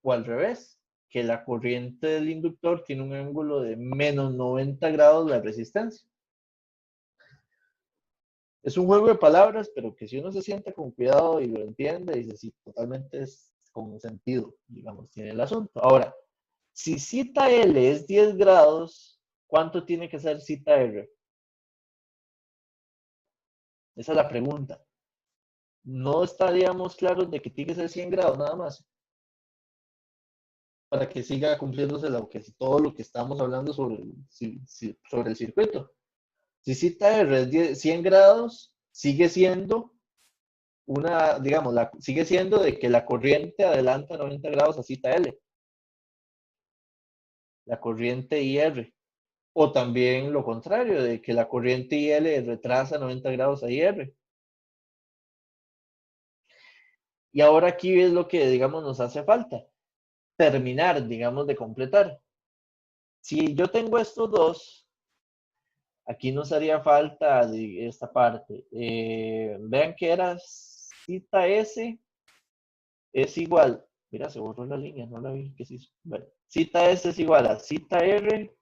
O al revés, que la corriente del inductor tiene un ángulo de menos 90 grados de resistencia. Es un juego de palabras, pero que si uno se siente con cuidado y lo entiende, dice, sí, totalmente es con sentido, digamos, tiene el asunto. Ahora, si cita L es 10 grados, ¿cuánto tiene que ser cita R? Esa es la pregunta. No estaríamos claros de que tiene que ser 100 grados nada más. Para que siga cumpliéndose todo lo que estamos hablando sobre sobre el circuito. Si cita R es 100 grados, sigue siendo digamos, sigue siendo de que la corriente adelanta 90 grados a cita L. La corriente IR. O también lo contrario, de que la corriente IL retrasa 90 grados a IR. Y ahora aquí es lo que, digamos, nos hace falta. Terminar, digamos, de completar. Si yo tengo estos dos, aquí nos haría falta esta parte. Vean que era cita S es igual. Mira, se borró la línea, no la vi. ¿Qué se hizo? Bueno, cita S es igual a cita R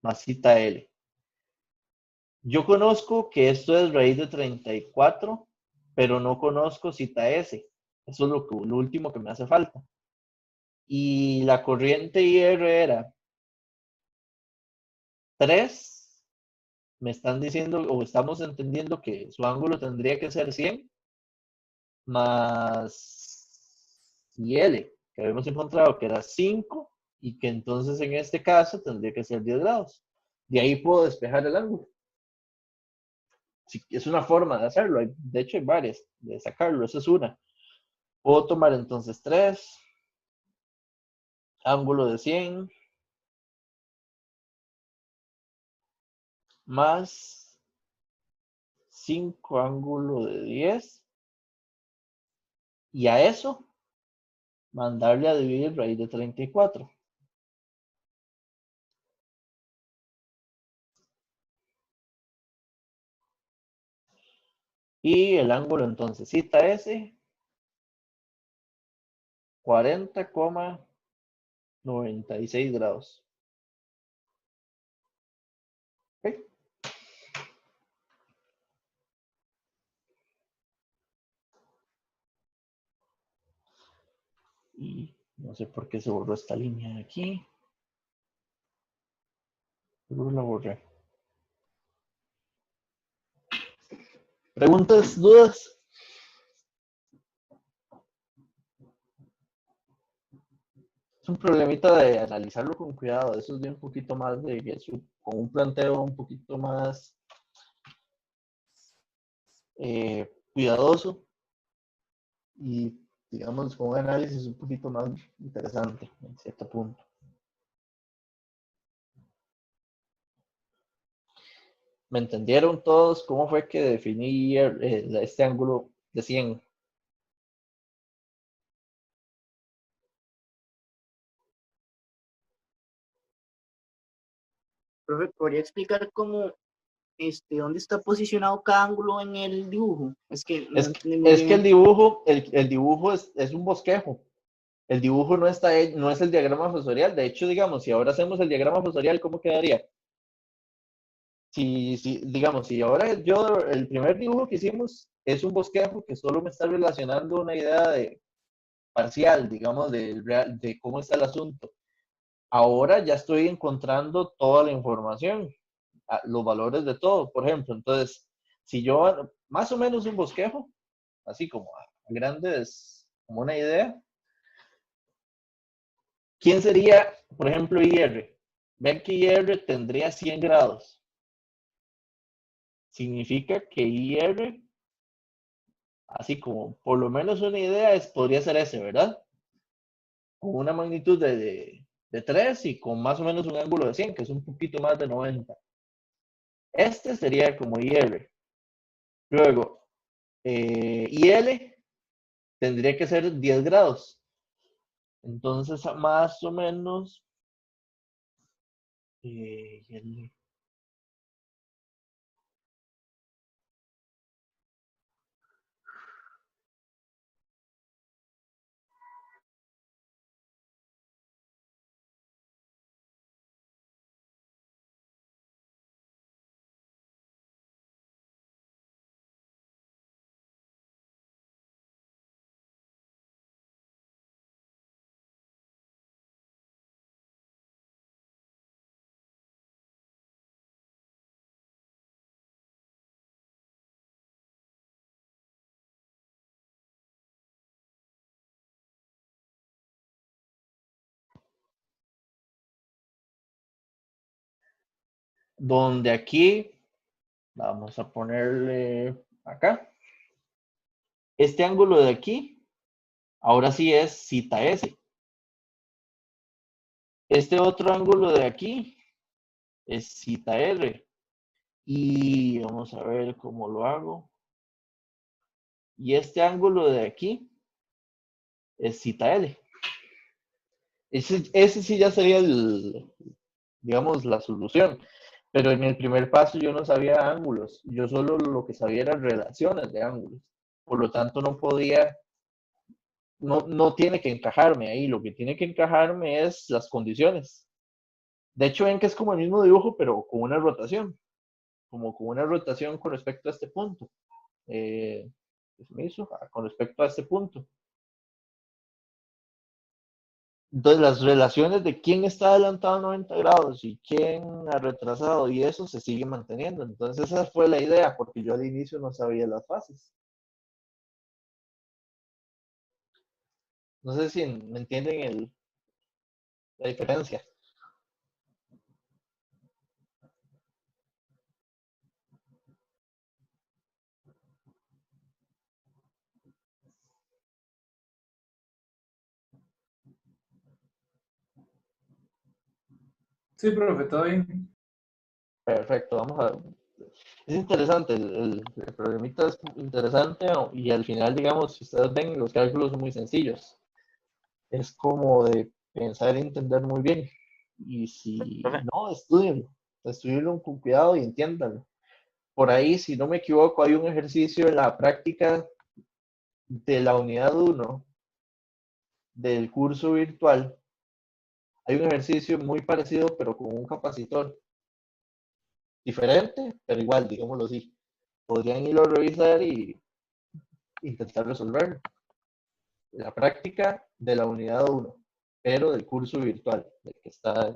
más cita L. Yo conozco que esto es raíz de 34, pero no conozco cita S. Eso es lo último que me hace falta. Y la corriente IR era 3. Me están diciendo, o estamos entendiendo que su ángulo tendría que ser 100 más IL, que habíamos encontrado que era 5 y que entonces en este caso tendría que ser 10 grados. De ahí puedo despejar el ángulo. Sí, es una forma de hacerlo. De hecho, hay varias de sacarlo. Esa es una. Puedo tomar entonces 3, ángulo de 100, más 5 ángulo de 10, y a eso mandarle a dividir raíz de 34. Y el ángulo entonces, cita S, 40,96 grados. ¿Ok? Y no sé por qué se borró esta línea de aquí. Seguro la borré. ¿Preguntas, dudas? Es un problemita de analizarlo con cuidado. Eso es de un poquito más de eso, con un planteo un poquito más cuidadoso y, digamos, con un análisis un poquito más interesante en cierto punto. ¿Me entendieron todos cómo fue que definí este ángulo de 100? Profe, ¿podría explicar cómo, dónde está posicionado cada ángulo en el dibujo? Es que no Es, entendí muy es que bien. el dibujo es un bosquejo. El dibujo no está, no es el diagrama fosorial. De hecho, digamos, si ahora hacemos el diagrama fosorial, ¿cómo quedaría? Si, digamos, si ahora el primer dibujo que hicimos es un bosquejo que solo me está relacionando una idea de parcial, digamos, de cómo está el asunto. Ahora ya estoy encontrando toda la información, los valores de todo, por ejemplo. Entonces, si yo más o menos un bosquejo, así como a grandes, como una idea, ¿quién sería, por ejemplo, IR? Ven que IR tendría 100 grados. Significa que IR, así como por lo menos una idea, podría ser ese, ¿verdad? Con una magnitud de 3 y con más o menos un ángulo de 100, que es un poquito más de 90. Este sería como IR. Luego, IL tendría que ser 10 grados. Entonces, más o menos, IL, donde aquí, vamos a ponerle acá, este ángulo de aquí, ahora sí es cita S. Este otro ángulo de aquí es cita R. Y vamos a ver cómo lo hago. Y este ángulo de aquí es cita L. Ese sí ya sería digamos, la solución. Pero en el primer paso yo no sabía ángulos. Yo solo lo que sabía eran relaciones de ángulos. Por lo tanto, no podía, no tiene que encajarme ahí. Lo que tiene que encajarme es las condiciones. De hecho, ven que es como el mismo dibujo, pero con una rotación. Como con una rotación con respecto a este punto. ¿Qué se me hizo? Con respecto a este punto. Entonces, las relaciones de quién está adelantado a 90 grados y quién ha retrasado y eso se sigue manteniendo. Entonces, esa fue la idea, porque yo al inicio no sabía las fases. No sé si me entienden la diferencia. Sí, profe, todo bien. Perfecto, vamos a... Es interesante, el problemita es interesante y al final, digamos, si ustedes ven, los cálculos son muy sencillos. Es como de pensar y entender muy bien. Y si Profe, no, estudienlo con cuidado y entiéndanlo. Por ahí, si no me equivoco, hay un ejercicio en la práctica de la unidad 1 del curso virtual. Hay un ejercicio muy parecido, pero con un capacitor diferente, pero igual, digámoslo así. Podrían irlo a revisar y intentar resolverlo. La práctica de la unidad 1, pero del curso virtual, del que está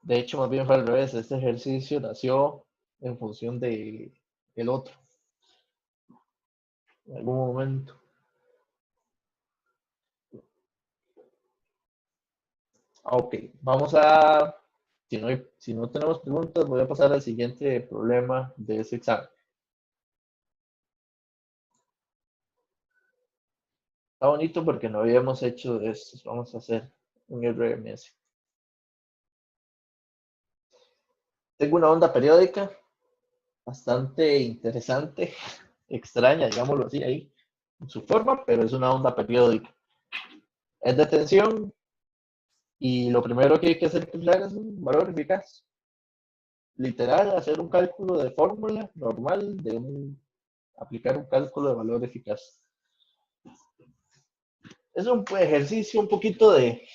de hecho, más bien fue al revés. Este ejercicio nació en función de el otro, en algún momento. Ok, vamos a, si no tenemos preguntas, voy a pasar al siguiente problema de ese examen. Está bonito porque no habíamos hecho de estos. Vamos a hacer un RMS. Tengo una onda periódica bastante interesante, extraña, digámoslo así ahí, en su forma, pero es una onda periódica. Es de tensión y lo primero que hay que hacer es un valor eficaz. Literal, hacer un cálculo de fórmula normal, aplicar un cálculo de valor eficaz. Es un ejercicio un poquito de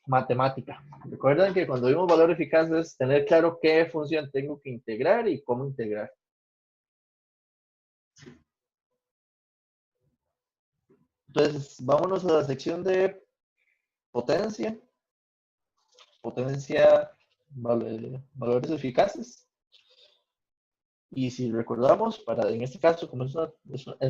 matemática. Recuerden que cuando vimos valor eficaz es tener claro qué función tengo que integrar y cómo integrar. Entonces, vámonos a la sección de potencia, valores eficaces. Y si recordamos, en este caso, como es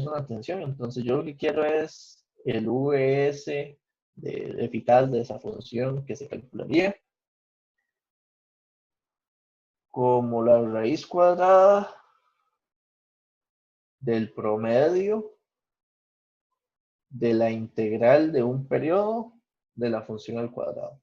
una tensión, entonces yo lo que quiero es el VS eficaz de esa función que se calcularía como la raíz cuadrada del promedio de la integral de un periodo de la función al cuadrado.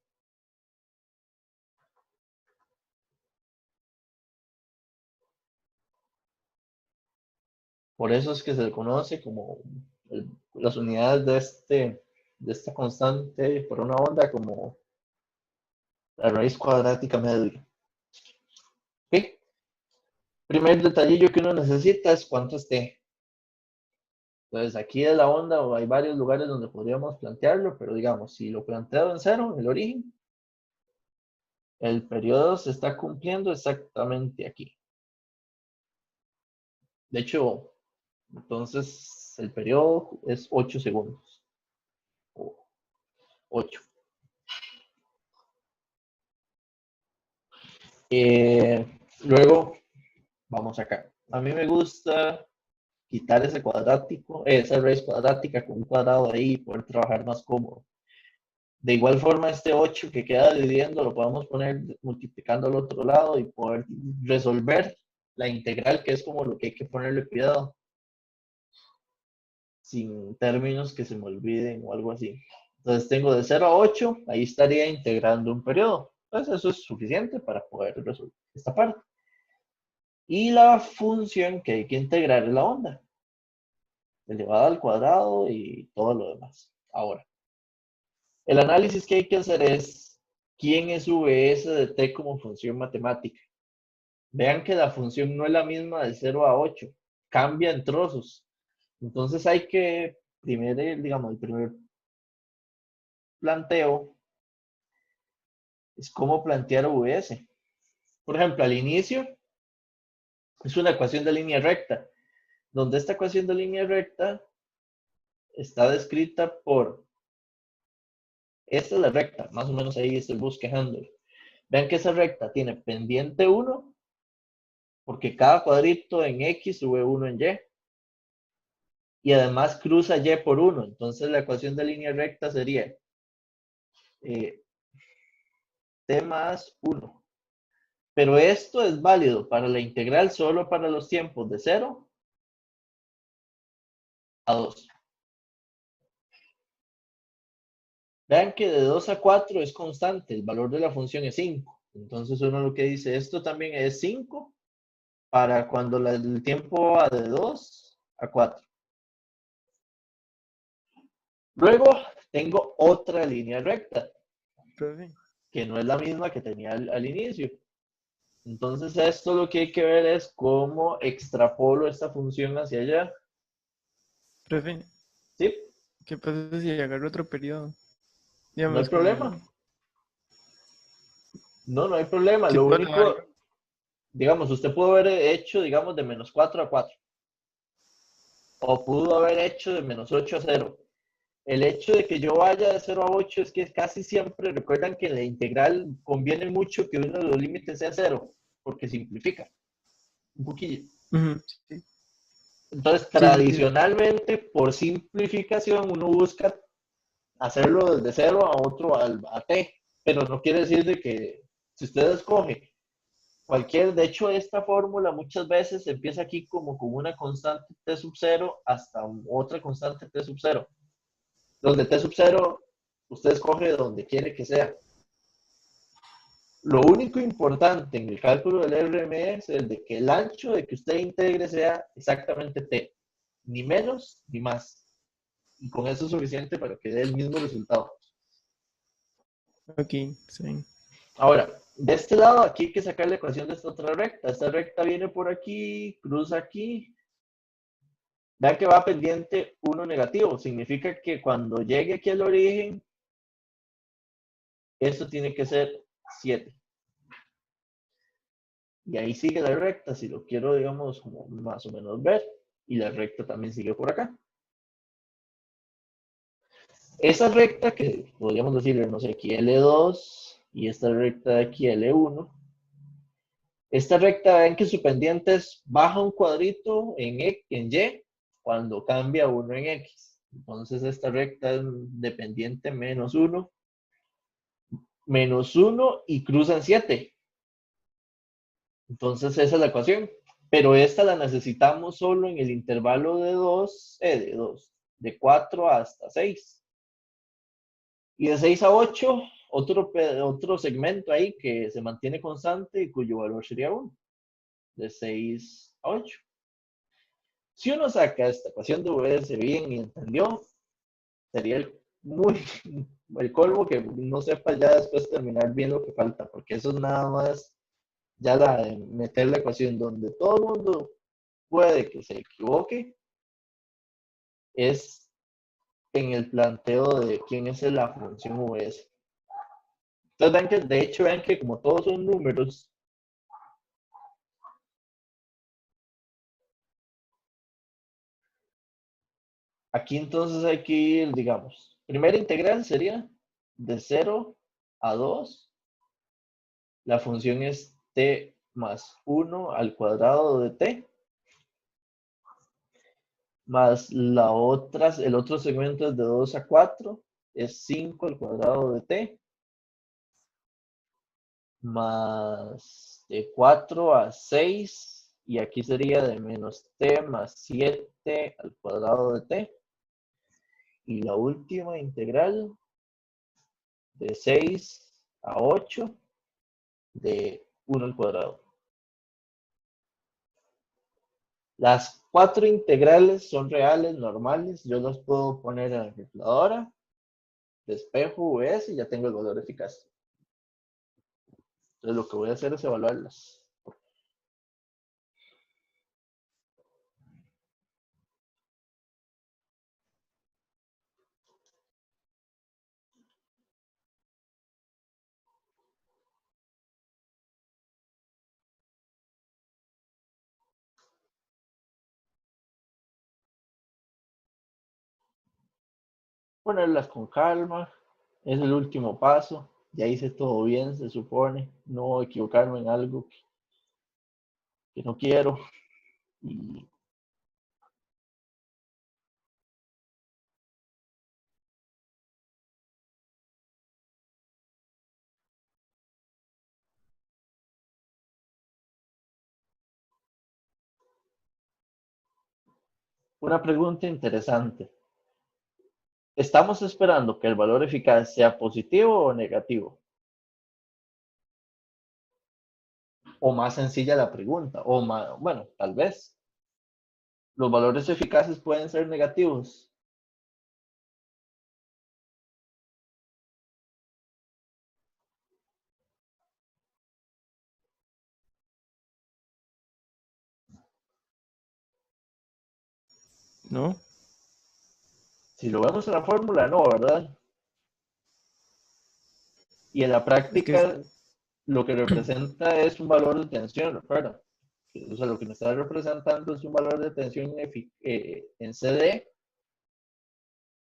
Por eso es que se le conoce como las unidades de esta constante por una onda como la raíz cuadrática media. ¿Ok? Primer detallillo que uno necesita es cuánto es t. Entonces aquí de la onda hay varios lugares donde podríamos plantearlo, pero digamos, si lo planteo en cero, en el origen, el periodo se está cumpliendo exactamente aquí. De hecho, entonces el periodo es 8 segundos. 8. Luego, vamos acá. A mí me gusta quitar ese cuadrático, esa raíz cuadrática con un cuadrado ahí y poder trabajar más cómodo. De igual forma, este 8 que queda dividiendo lo podemos poner multiplicando al otro lado y poder resolver la integral, que es como lo que hay que ponerle cuidado, sin términos que se me olviden o algo así. Entonces tengo de 0 a 8, ahí estaría integrando un periodo. Entonces eso es suficiente para poder resolver esta parte. Y la función que hay que integrar es la onda, elevada al cuadrado y todo lo demás. Ahora, el análisis que hay que hacer es quién es VS de t como función matemática. Vean que la función no es la misma de 0 a 8, cambia en trozos. Entonces hay que, digamos, el primer planteo es cómo plantear VS. Por ejemplo, al inicio es una ecuación de línea recta, donde esta ecuación de línea recta está descrita por, esta es la recta, más o menos ahí estoy bosquejando. Vean que esa recta tiene pendiente 1, porque cada cuadrito en X sube 1 en Y, y además cruza Y por 1, entonces la ecuación de línea recta sería t más 1. Pero esto es válido para la integral solo para los tiempos de 0 a 2. Vean que de 2 a 4 es constante, el valor de la función es 5. Entonces uno lo que dice, esto también es 5 para cuando el tiempo va de 2 a 4. Luego tengo otra línea recta, Profe, que no es la misma que tenía al inicio. Entonces esto lo que hay que ver es cómo extrapolo esta función hacia allá. profe, ¿Sí? ¿qué pasa si agarro otro periodo? No hay Digamos, problema. como, No, no hay problema. si Lo puedo único, tomar, digamos, usted pudo haber hecho, digamos, de menos 4 a 4. O pudo haber hecho de menos 8 a 0. El hecho de que yo vaya de 0 a 8 es que casi siempre recuerdan que en la integral conviene mucho que uno de los límites sea 0, porque simplifica un poquillo. ujú, sí, Entonces, sí, sentido. tradicionalmente, por simplificación, uno busca hacerlo desde 0 a otro a t, pero no quiere decir de que si usted escoge cualquier, de hecho, esta fórmula muchas veces empieza aquí como con una constante t sub 0 hasta otra constante t sub 0, donde t sub 0 usted escoge donde quiere que sea. Lo único importante en el cálculo del RME es el de que el ancho de que usted integre sea exactamente t, ni menos ni más. Y con eso es suficiente para que dé el mismo resultado. Ok, sí. Ahora, de este lado, aquí hay que sacar la ecuación de esta otra recta. Esta recta viene por aquí, cruza aquí. Vean que va pendiente 1 negativo. Significa que cuando llegue aquí al origen, esto tiene que ser 7. Y ahí sigue la recta, si lo quiero, digamos, como más o menos ver. Y la recta también sigue por acá. Esa recta que podríamos decirle, no sé, aquí L2 y esta recta de aquí L1. Esta recta, ven que su pendiente es baja un cuadrito en Y cuando cambia uno en X. Entonces esta recta es de pendiente menos 1 y cruzan 7. Entonces esa es la ecuación. Pero esta la necesitamos solo en el intervalo de 4 hasta 6. Y de 6 a 8, otro segmento ahí que se mantiene constante y cuyo valor sería 1. De 6 a 8. Si uno saca esta ecuación de VS bien y entendió, sería el colmo que no sepa ya después terminar bien lo que falta, porque eso es nada más ya la de meter la ecuación donde todo el mundo puede que se equivoque, es en el planteo de quién es la función VS. Entonces ven que, de hecho, ven que como todos son números, aquí entonces hay que ir, digamos, primera integral sería de 0 a 2. La función es t más 1 al cuadrado de t, más el otro segmento es de 2 a 4, es 5 al cuadrado de t, más de 4 a 6, y aquí sería de menos t más 7 al cuadrado de t, y la última integral de 6 a 8 de 1 al cuadrado. Las 4 integrales son reales, normales. Yo las puedo poner en la calculadora, despejo VS y ya tengo el valor eficaz. Entonces lo que voy a hacer es evaluarlas. Ponerlas con calma. Es el último paso. Ya hice todo bien, se supone. No equivocarme en algo que no quiero. Y una pregunta interesante. ¿Estamos esperando que el valor eficaz sea positivo o negativo? O más sencilla la pregunta, o más, bueno, tal vez. ¿Los valores eficaces pueden ser negativos? ¿No? Si lo vemos en la fórmula, no, ¿verdad? Y en la Es que es- práctica, lo que representa es un valor de tensión, recuerda. O sea, lo que me está representando es un valor de tensión en CD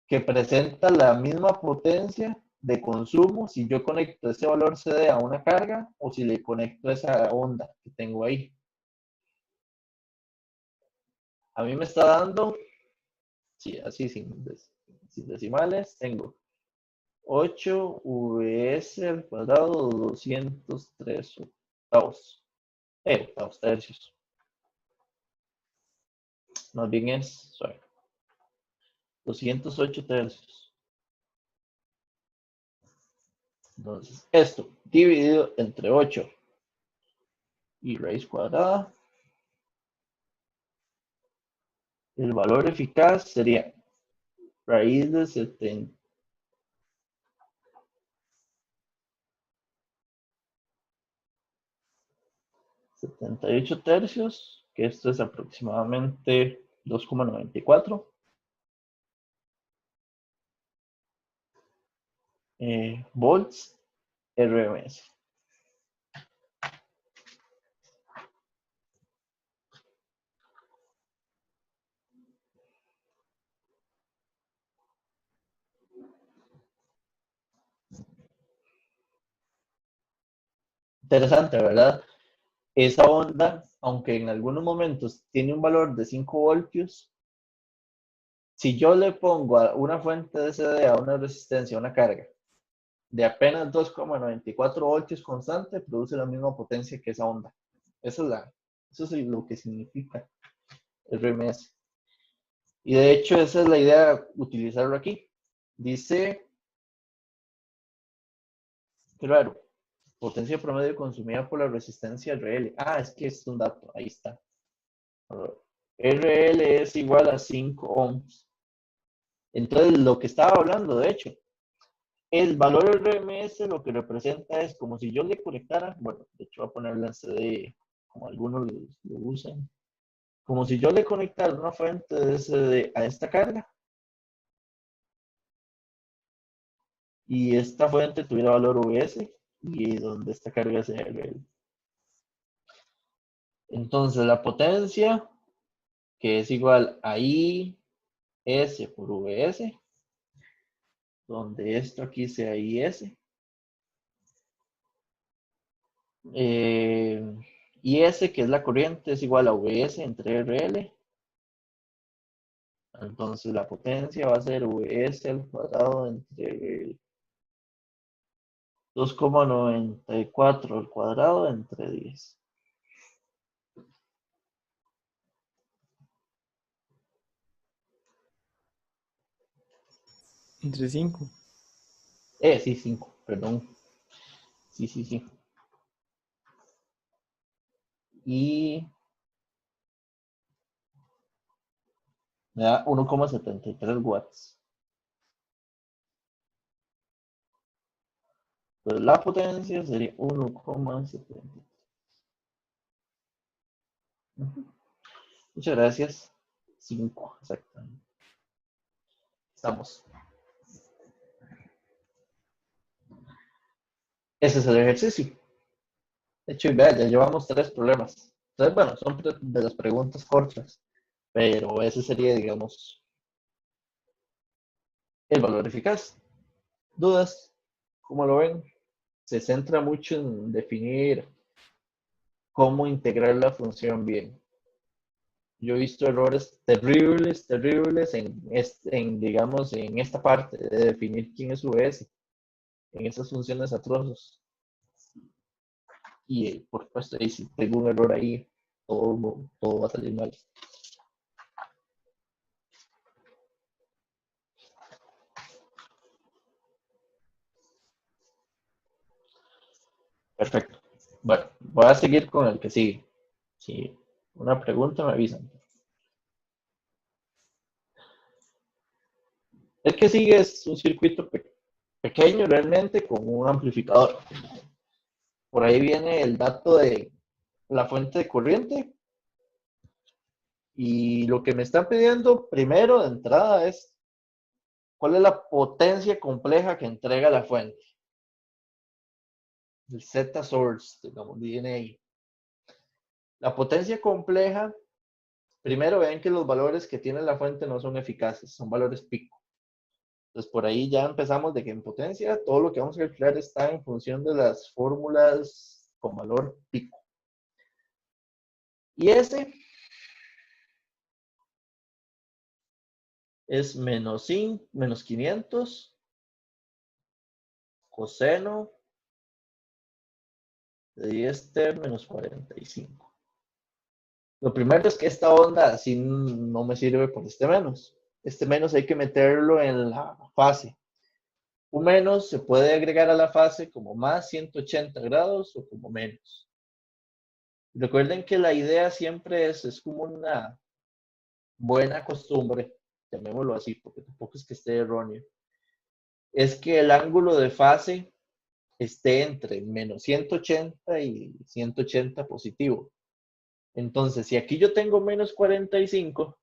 que presenta la misma potencia de consumo si yo conecto ese valor CD a una carga o si le conecto esa onda que tengo ahí. A mí me está dando, sí, así sin decimales, tengo 8 VS al cuadrado 203 octavos. Octavos tercios. Más bien es, sorry, 208 tercios. Entonces, esto dividido entre 8 y raíz cuadrada, el valor eficaz sería raíz de 78 tercios, que esto es aproximadamente 2,94 volts RMS. Interesante, ¿verdad? Esa onda, aunque en algunos momentos tiene un valor de 5 voltios, si yo le pongo a una fuente de CD a una resistencia, a una carga, de apenas 2,94 voltios constante, produce la misma potencia que esa onda. Eso es lo que significa el RMS. Y de hecho, esa es la idea, utilizarlo aquí. Dice, claro, potencia promedio consumida por la resistencia RL. Ah, es que es un dato, ahí está. RL es igual a 5 ohms. Entonces, lo que estaba hablando, de hecho, el valor RMS lo que representa es como si yo le conectara, bueno, de hecho voy a ponerle en CD, como algunos lo usan, como si yo le conectara una fuente de CD a esta carga y esta fuente tuviera valor VS y donde esta carga sea RL. Entonces la potencia, que es igual a IS por VS, donde esto aquí sea IS, IS, que es la corriente, es igual a VS entre RL. Entonces la potencia va a ser VS al cuadrado entre 2,94 al cuadrado entre 10. Entre 5. Sí, 5, perdón. Sí. Y me da 1,73 watts. Entonces la potencia sería 1,73. Muchas gracias. 5, exactamente. Estamos. Ese es el ejercicio. De hecho, vea, ya llevamos 3 problemas. Entonces, bueno, son de las preguntas cortas, pero ese sería, digamos, el valor eficaz. ¿Dudas? ¿Cómo lo ven? Se centra mucho en definir cómo integrar la función bien. Yo he visto errores terribles digamos, en esta parte de definir quién es VS, en esas funciones atroces. Y por supuesto, ahí si tengo un error ahí, todo va a salir mal. Perfecto. Bueno, voy a seguir con el que sigue. Si una pregunta me avisan. El que sigue es un circuito pequeño realmente con un amplificador. Por ahí viene el dato de la fuente de corriente. Y lo que me están pidiendo primero de entrada es cuál es la potencia compleja que entrega la fuente. El Z source, digamos, viene ahí. La potencia compleja, primero ven que los valores que tiene la fuente no son eficaces, son valores pico. Entonces por ahí ya empezamos de que en potencia todo lo que vamos a calcular está en función de las fórmulas con valor pico. Y ese es menos 500 coseno de 10t menos 45. Lo primero es que esta onda así no me sirve por este menos. Este menos hay que meterlo en la fase. Un menos se puede agregar a la fase como más 180 grados o como menos. Recuerden que la idea siempre es como una buena costumbre, llamémoslo así, porque tampoco es que esté erróneo, es que el ángulo de fase esté entre menos 180 y 180 positivo. Entonces, si aquí yo tengo menos 45,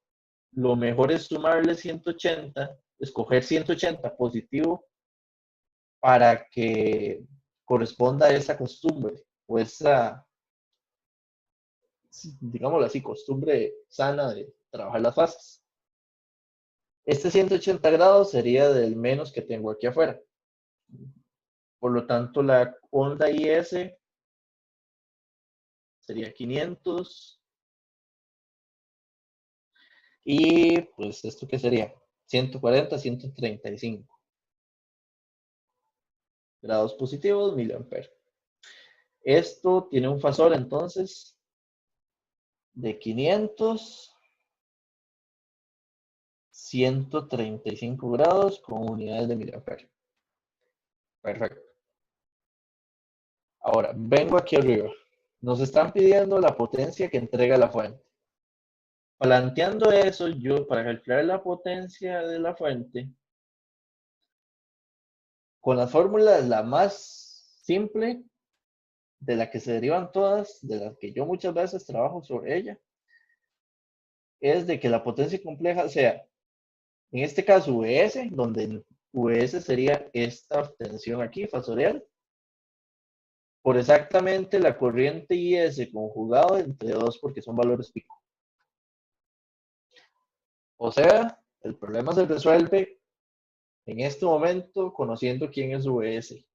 lo mejor es sumarle 180, escoger 180 positivo para que corresponda a esa costumbre o esa, digámoslo así, costumbre sana de trabajar las fases. Este 180 grados sería del menos que tengo aquí afuera. Por lo tanto, la onda IS sería 500. Y pues, ¿esto qué sería? 140, 135 grados positivos, miliamperes. Esto tiene un fasor entonces de 500, 135 grados con unidades de miliamperes. Perfecto. Ahora, vengo aquí arriba. Nos están pidiendo la potencia que entrega la fuente. Planteando eso, yo para calcular la potencia de la fuente, con las fórmulas la más simple, de la que se derivan todas, de las que yo muchas veces trabajo sobre ella, es de que la potencia compleja sea, en este caso, VS, donde VS sería esta tensión aquí, fasorial, por exactamente la corriente IS conjugado entre 2 porque son valores pico. O sea, el problema se resuelve en este momento conociendo quién es VS.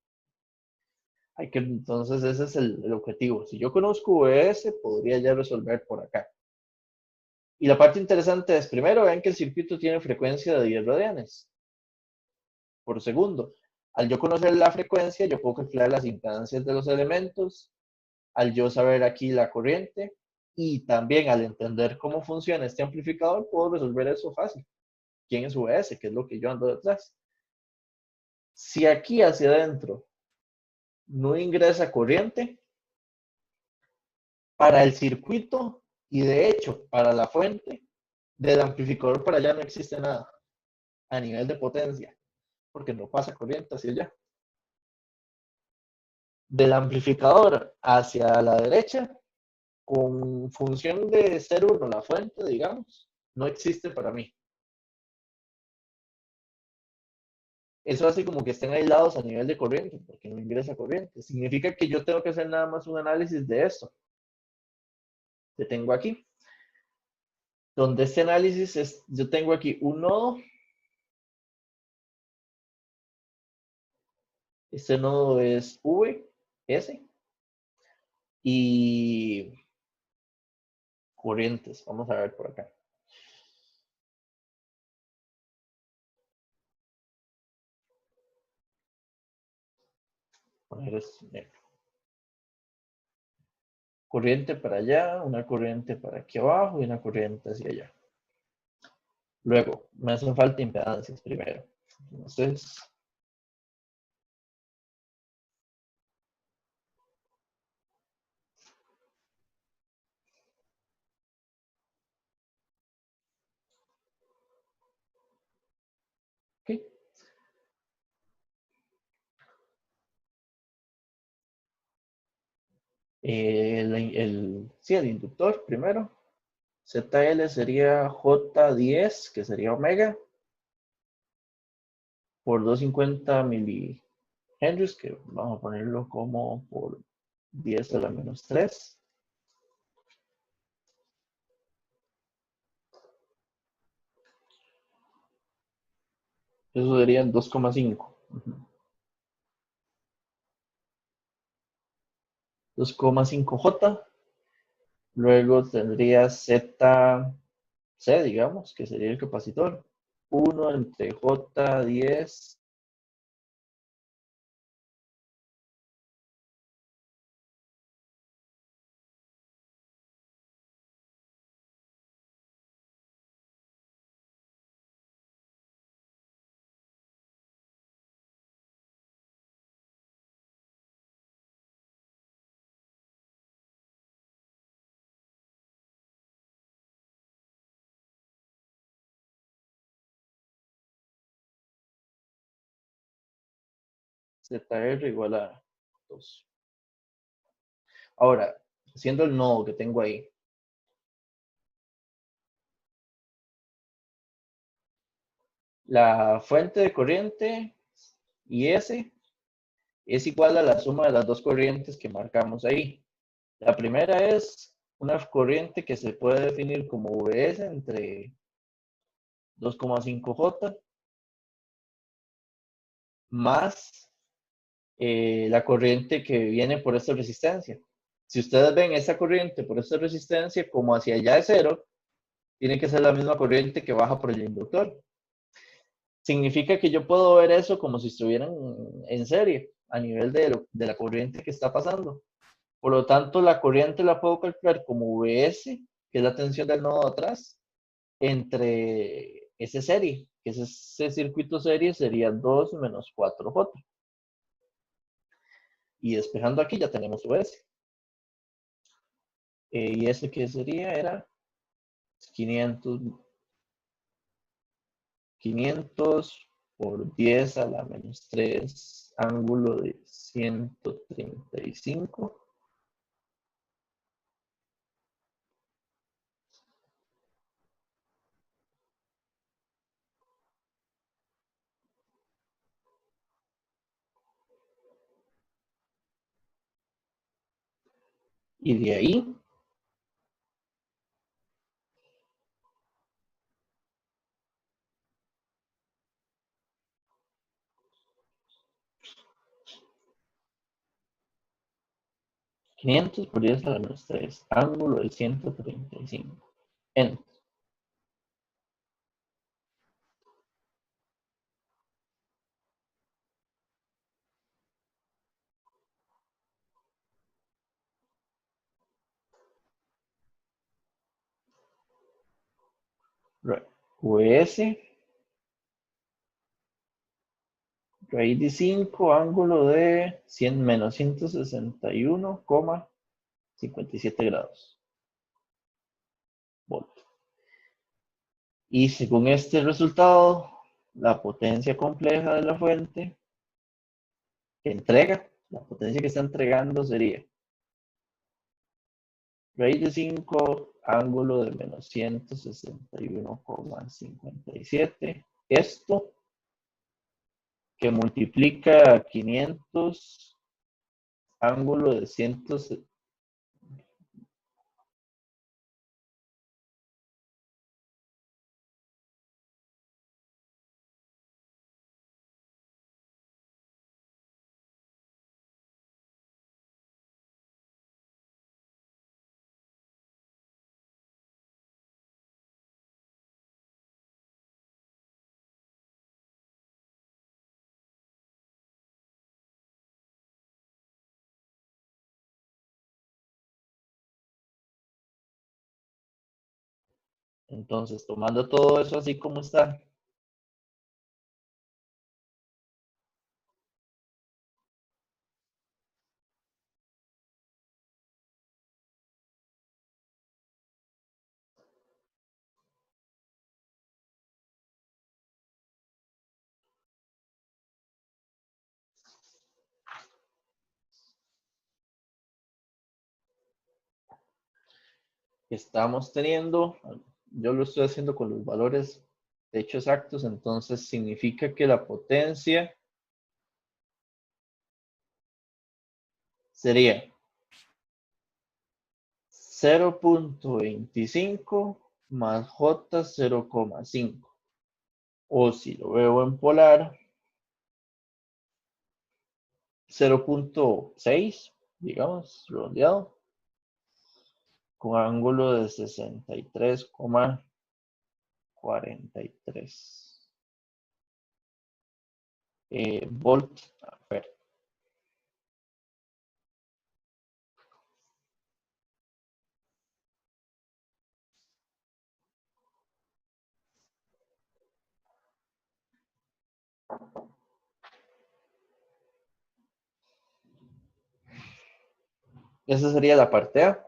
Entonces ese es el objetivo. Si yo conozco VS, podría ya resolver por acá. Y la parte interesante es, primero, ven que el circuito tiene frecuencia de 10 radianes por segundo. Al yo conocer la frecuencia, yo puedo calcular las impedancias de los elementos. Al yo saber aquí la corriente y también al entender cómo funciona este amplificador, puedo resolver eso fácil. ¿Quién es VS? ¿Qué es lo que yo ando detrás? Si aquí hacia adentro no ingresa corriente, para el circuito y de hecho para la fuente, del amplificador para allá no existe nada a nivel de potencia, porque no pasa corriente hacia allá. Del amplificador hacia la derecha, con función de ser uno la fuente, digamos, no existe para mí. Eso hace como que estén aislados a nivel de corriente, porque no ingresa corriente. Significa que yo tengo que hacer nada más un análisis de esto que tengo aquí. Donde este análisis es, yo tengo aquí un nodo. Este nodo es VS. Y corrientes. Vamos a ver por acá. Poner esto negro. Corriente para allá, una corriente para aquí abajo y una corriente hacia allá. Luego, me hacen falta impedancias primero. Entonces, Sí, el inductor primero. ZL sería J10, que sería omega, por 250 milihenries, que vamos a ponerlo como por 10 a la menos 3. Eso serían 2,5. 2,5J. Luego tendría ZC, digamos, que sería el capacitor. 1 entre J10 ZR igual a 2. Ahora, haciendo el nodo que tengo ahí, la fuente de corriente IS es igual a la suma de las dos corrientes que marcamos ahí. La primera es una corriente que se puede definir como VS entre 2,5J más la corriente que viene por esta resistencia. Si ustedes ven esa corriente por esta resistencia como hacia allá de cero, tiene que ser la misma corriente que baja por el inductor. Significa que yo puedo ver eso como si estuvieran en serie a nivel de la corriente que está pasando. Por lo tanto, la corriente la puedo calcular como VS, que es la tensión del nodo atrás, entre ese serie, que ese circuito serie sería 2 menos 4J. Y despejando aquí ya tenemos VS. Y ese que sería era 500, 500 por 10 a la menos 3, ángulo de 135. Y de ahí, $500 por 10 a la menos 3, ángulo de 135. En QS, raíz de 5, ángulo de 100 menos 161,57 grados. Volt. Y según este resultado, la potencia compleja de la fuente que entrega, la potencia que está entregando sería raíz de 5, ángulo de menos 161,57. Esto que multiplica 500, ángulo de 100. Entonces, tomando todo eso así como está, estamos teniendo, yo lo estoy haciendo con los valores de hecho exactos, entonces significa que la potencia sería 0.25 más J 0,5. O si lo veo en polar, 0.6, digamos, redondeado, con ángulo de 63,43 volt. A ver. Esa sería la parte A.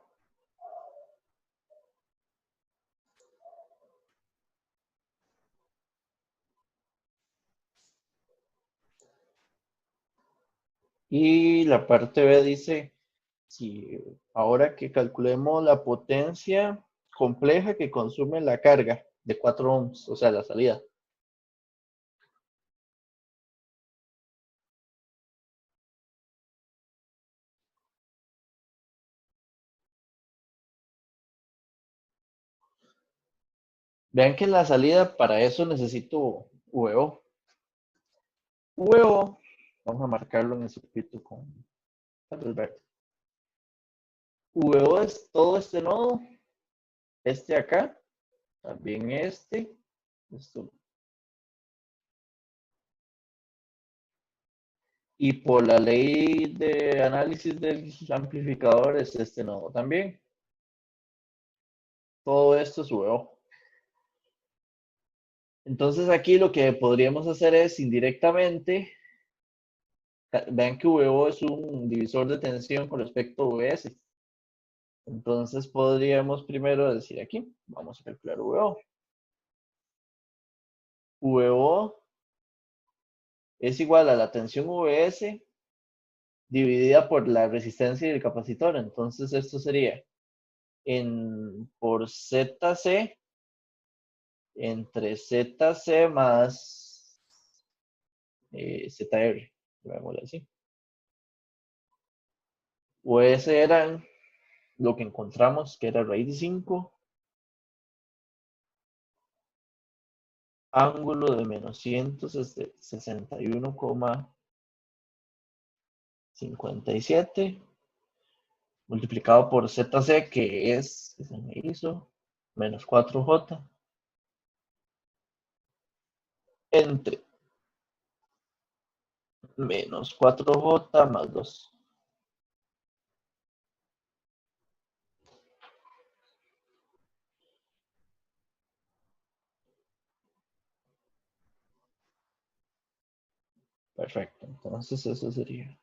Y la parte B dice, si ahora que calculemos la potencia compleja que consume la carga de 4 ohms, o sea, la salida. Vean que en la salida para eso necesito VO. VO, vamos a marcarlo en el circuito con el verde. VO es todo este nodo, este acá, también este, esto. Y por la ley de análisis del amplificador es este nodo también. Todo esto es VO. Entonces aquí lo que podríamos hacer es indirectamente, vean que VO es un divisor de tensión con respecto a VS. Entonces podríamos primero decir aquí, vamos a calcular VO. VO es igual a la tensión VS dividida por la resistencia del capacitor. Entonces esto sería por ZC entre ZC más ZR, llamémoslo así. US eran lo que encontramos que era raíz de 5, ángulo de menos 161,57 multiplicado por ZC, que es, se me hizo, menos 4J, entre menos 4J más 2. Perfecto, entonces eso sería.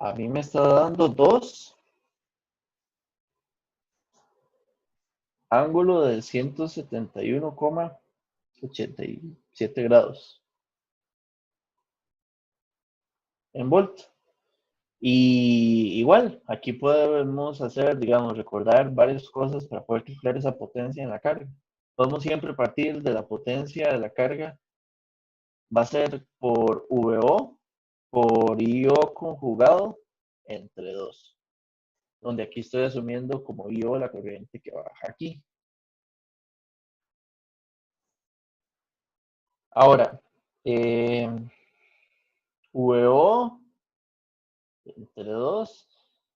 A mí me está dando 2, ángulo de 171,87 grados en volt. Y igual, aquí podemos hacer, digamos, recordar varias cosas para poder calcular esa potencia en la carga. Podemos siempre partir de la potencia de la carga, va a ser por VO, por IO conjugado, entre 2. Donde aquí estoy asumiendo como IO la corriente que baja aquí. Ahora, VO entre 2.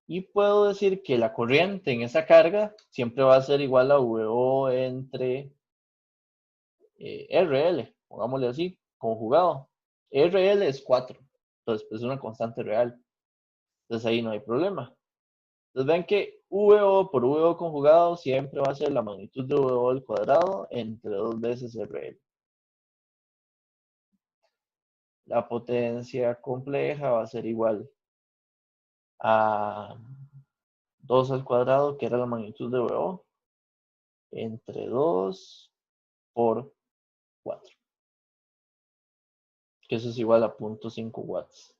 Y puedo decir que la corriente en esa carga siempre va a ser igual a VO entre RL, pongámosle así, conjugado. RL es 4, entonces pues, es una constante real. Entonces ahí no hay problema. Entonces ven que VO por VO conjugado siempre va a ser la magnitud de VO al cuadrado entre 2 veces RL. La potencia compleja va a ser igual a 2 al cuadrado, que era la magnitud de VO, entre 2 por 4. Que eso es igual a 0.5 watts.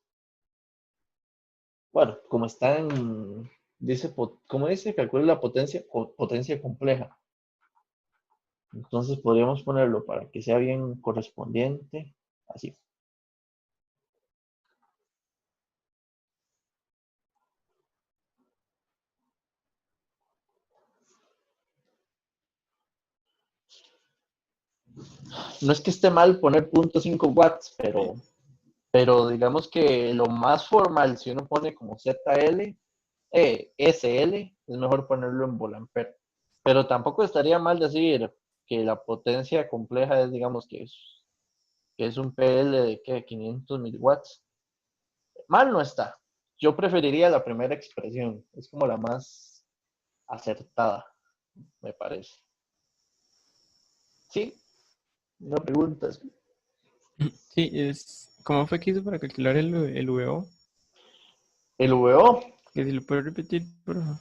Bueno, como está en, ¿cómo dice? Calcula la potencia compleja. Entonces podríamos ponerlo para que sea bien correspondiente, así. No es que esté mal poner 0.5 watts, pero digamos que lo más formal, si uno pone como ZL, SL, es mejor ponerlo en volampere. Pero tampoco estaría mal decir que la potencia compleja es, digamos, que es un PL de ¿qué? 500 miliwatts. Mal no está. Yo preferiría la primera expresión. Es como la más acertada, me parece. Sí, no preguntas. Sí, ¿cómo fue que hizo para calcular el VO? El VO, Que si lo puede repetir, por favor.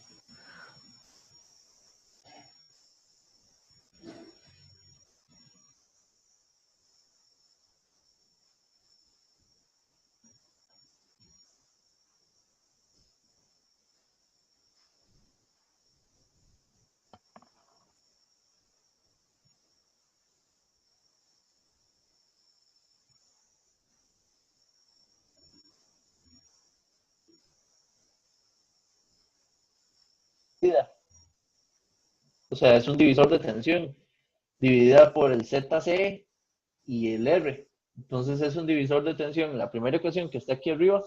o sea, es un divisor de tensión, dividida por el ZC y el R. Entonces es un divisor de tensión. La primera ecuación que está aquí arriba,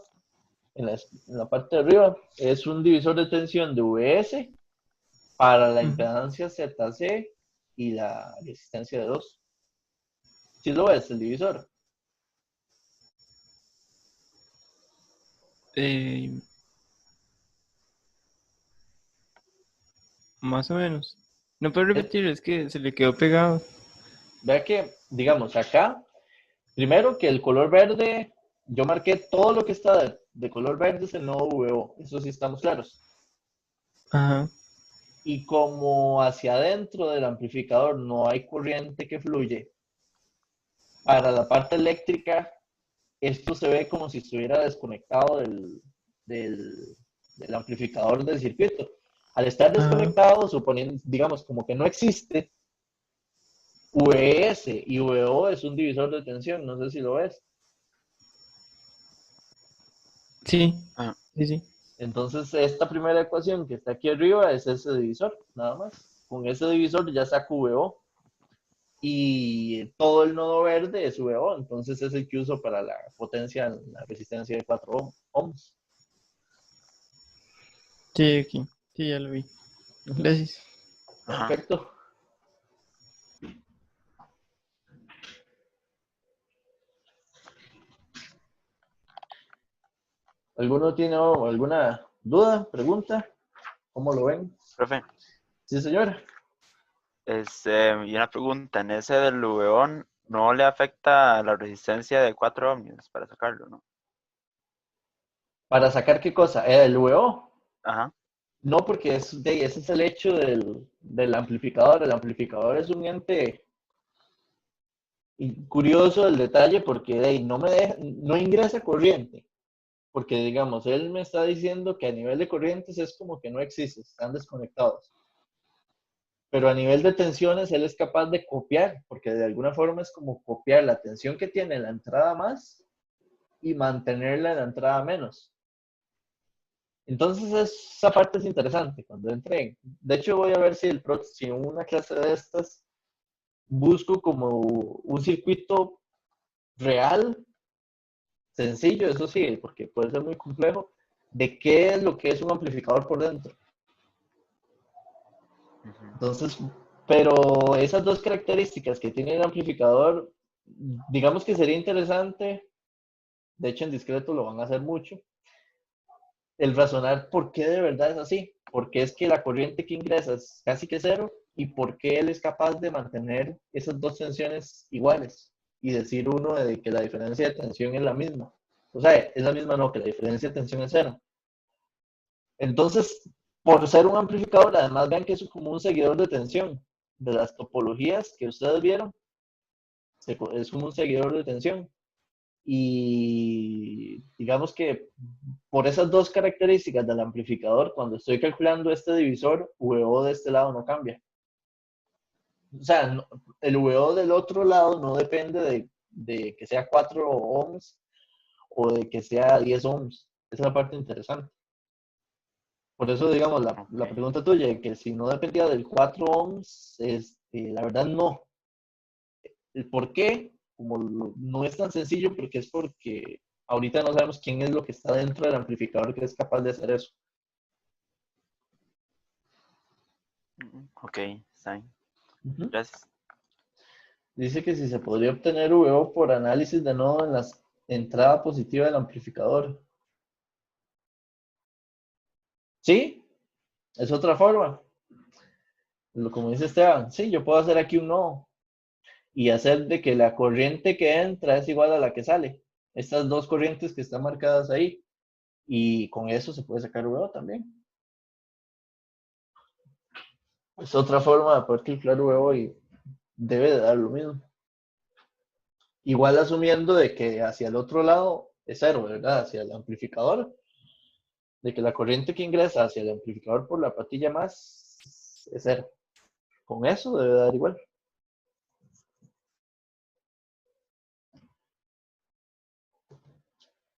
en la parte de arriba, es un divisor de tensión de VS para la impedancia ZC y la resistencia de 2. ¿Sí lo ves, el divisor? Eh, Más o menos. No puedo repetir, es que se le quedó pegado. Vea que, digamos, acá, primero que el color verde, yo marqué todo lo que está de color verde es el nodo VO, eso sí estamos claros. Ajá. Y como hacia adentro del amplificador no hay corriente que fluye, para la parte eléctrica, esto se ve como si estuviera desconectado del amplificador del circuito. Al estar Ajá. desconectado, suponiendo, digamos, como que no existe, VS y VO es un divisor de tensión, no sé si lo ves. Sí, Ah, sí, sí. Entonces, esta primera ecuación que está aquí arriba es ese divisor, nada más. Con ese divisor ya saco VO. Y todo el nodo verde es VO, entonces es el que uso para la potencia, la resistencia de 4 ohms. Sí, aquí. Sí, ya lo vi. Gracias. ajá. Perfecto. ¿Alguno tiene alguna duda, pregunta? ¿Cómo lo ven? Profe, Sí, señor. y una pregunta, en ese del Lubeón no le afecta la resistencia de 4 ohmios para sacarlo, ¿no? ¿Para sacar qué cosa? ¿El VO? Ajá, No, porque ese es el hecho del amplificador. El amplificador es un ente curioso el detalle porque no ingresa corriente. Porque, digamos, él me está diciendo que a nivel de corrientes es como que no existe, están desconectados. Pero a nivel de tensiones él es capaz de copiar, porque de alguna forma es como copiar la tensión que tiene en la entrada más y mantenerla en la entrada menos. Entonces esa parte es interesante cuando entren. De hecho voy a ver si en una clase de estas busco como un circuito real, sencillo, eso sí, porque puede ser muy complejo, de qué es lo que es un amplificador por dentro. ujú, Entonces, pero esas dos características que tiene el amplificador, digamos que sería interesante, de hecho en discreto lo van a hacer mucho, el razonar por qué de verdad es así, por qué es que la corriente que ingresa es casi que cero y por qué él es capaz de mantener esas dos tensiones iguales y decir uno de que la diferencia de tensión es la misma. O sea, es la misma no, que la diferencia de tensión es cero. Entonces, por ser un amplificador, además vean que es como un seguidor de tensión de las topologías que ustedes vieron. es como un seguidor de tensión. Y digamos que por esas dos características del amplificador, cuando estoy calculando este divisor, VO de este lado no cambia. O sea, el VO del otro lado no depende de que sea 4 ohms o de que sea 10 ohms. Esa es la parte interesante. Por eso, digamos, la pregunta tuya, de que si no dependía del 4 ohms, la verdad no. El por qué, como no es tan sencillo, porque es porque ahorita no sabemos quién es lo que está dentro del amplificador que es capaz de hacer eso. Ok, está bien. Ujú. Gracias. Dice que si se podría obtener VO por análisis de nodo en la entrada positiva del amplificador. Sí, es otra forma. Como dice Esteban, sí, yo puedo hacer aquí un nodo y hacer de que la corriente que entra es igual a la que sale. Estas dos corrientes que están marcadas ahí. Y con eso se puede sacar VO también. Es otra forma de poder calcular VO y debe de dar lo mismo. Igual asumiendo de que hacia el otro lado es cero, ¿verdad? Hacia el amplificador. De que la corriente que ingresa hacia el amplificador por la patilla más es cero. Con eso debe dar igual.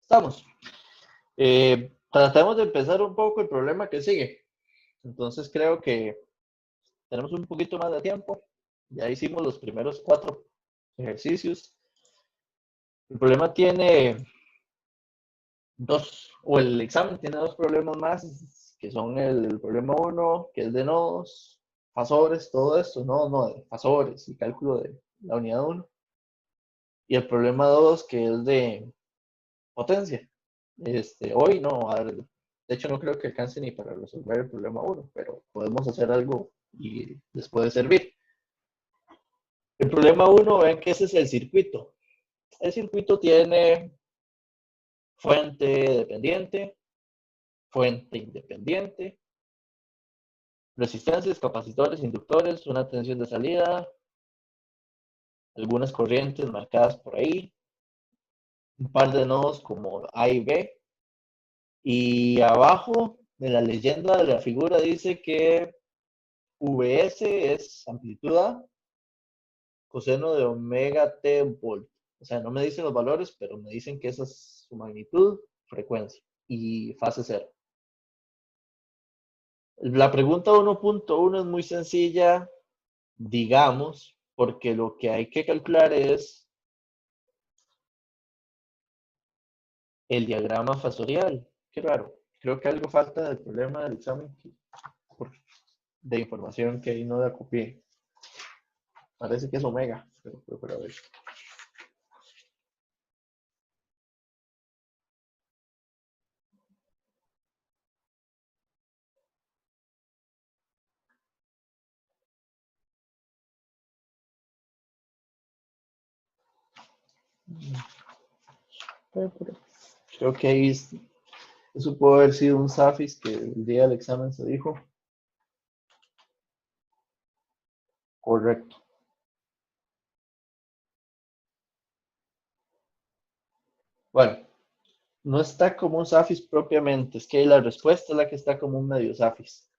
Estamos. Tratamos de empezar un poco el problema que sigue. Entonces creo que tenemos un poquito más de tiempo. Ya hicimos los primeros 4 ejercicios. El problema tiene o el examen tiene 2 problemas más, que son el problema 1, que es de nodos, fasores, todo esto, no, de fasores y cálculo de la unidad 1. Y el problema 2, que es de potencia. Hoy no, de hecho no creo que alcance ni para resolver el problema 1, pero podemos hacer algo y les puede servir. El problema 1, ven que ese es el circuito. El circuito tiene fuente dependiente, fuente independiente, resistencias, capacitores, inductores, una tensión de salida, algunas corrientes marcadas por ahí, un par de nodos como A y B, y abajo de la leyenda de la figura dice que Vs es amplitud A, coseno de omega t volt. O sea, no me dicen los valores, pero me dicen que esa es su magnitud, frecuencia y fase cero. La pregunta 1.1 es muy sencilla, digamos, porque lo que hay que calcular es el diagrama fasorial. Qué raro. Creo que algo falta del problema del examen de información que ahí no la copié. Parece que es omega, pero a ver. Creo que ahí eso puede haber sido un SAFIS que el día del examen se dijo. Correcto. Bueno, no está como un SAFIS propiamente, es que la respuesta es la que está como un medio SAFIS.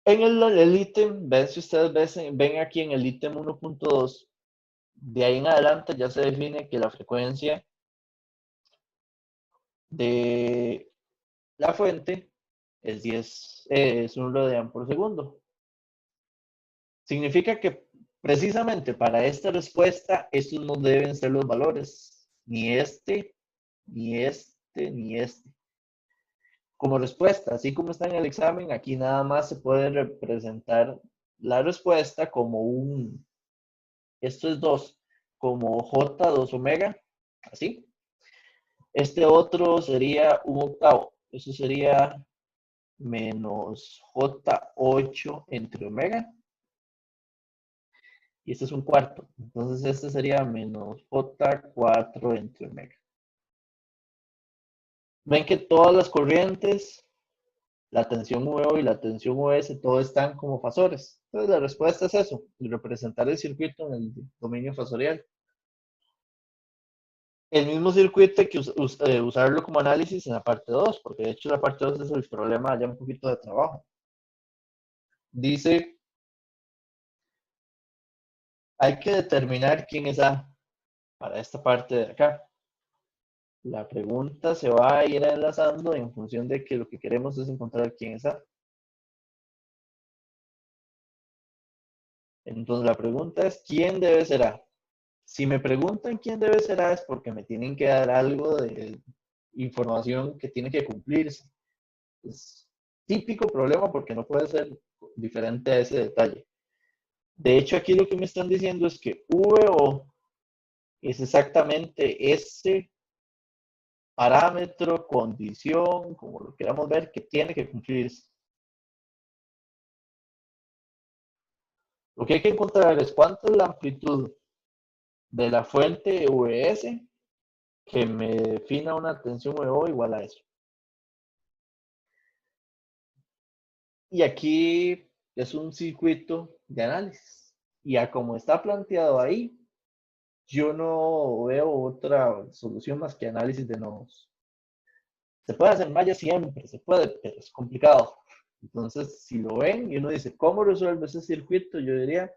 En el ítem, ven si ustedes ven aquí en el ítem 1.2, de ahí en adelante ya se define que la frecuencia de la fuente es 10, es 1 radian por segundo. Significa que precisamente para esta respuesta, estos no deben ser los valores, ni este, ni este, ni este. Como respuesta, así como está en el examen, aquí nada más se puede representar la respuesta como esto es 2, como J2 omega, así. Este otro sería un octavo, eso sería menos J8 entre omega. Y este es un cuarto. Entonces este sería menos J4 entre omega. Ven que todas las corrientes, la tensión VO y la tensión OS, todos están como fasores. Entonces la respuesta es eso, representar el circuito en el dominio fasorial. El mismo circuito hay que usarlo como análisis en la parte 2, porque de hecho la parte 2 es el problema ya un poquito de trabajo. Dice, hay que determinar quién es A para esta parte de acá. La pregunta se va a ir enlazando en función de que lo que queremos es encontrar quién es A. Entonces la pregunta es, ¿quién debe ser A? Si me preguntan quién debe ser A es porque me tienen que dar algo de información que tiene que cumplirse. Es típico problema porque no puede ser diferente a ese detalle. De hecho, aquí lo que me están diciendo es que VO es exactamente ese parámetro, condición, como lo queramos ver, que tiene que cumplirse. Lo que hay que encontrar es cuánto es la amplitud de la fuente VS que me defina una tensión VO igual a eso. Y aquí es un circuito de análisis. Y a como está planteado ahí, yo no veo otra solución más que análisis de nodos. Se puede hacer malla siempre, se puede, pero es complicado. Entonces, si lo ven y uno dice, ¿cómo resuelve ese circuito? Yo diría,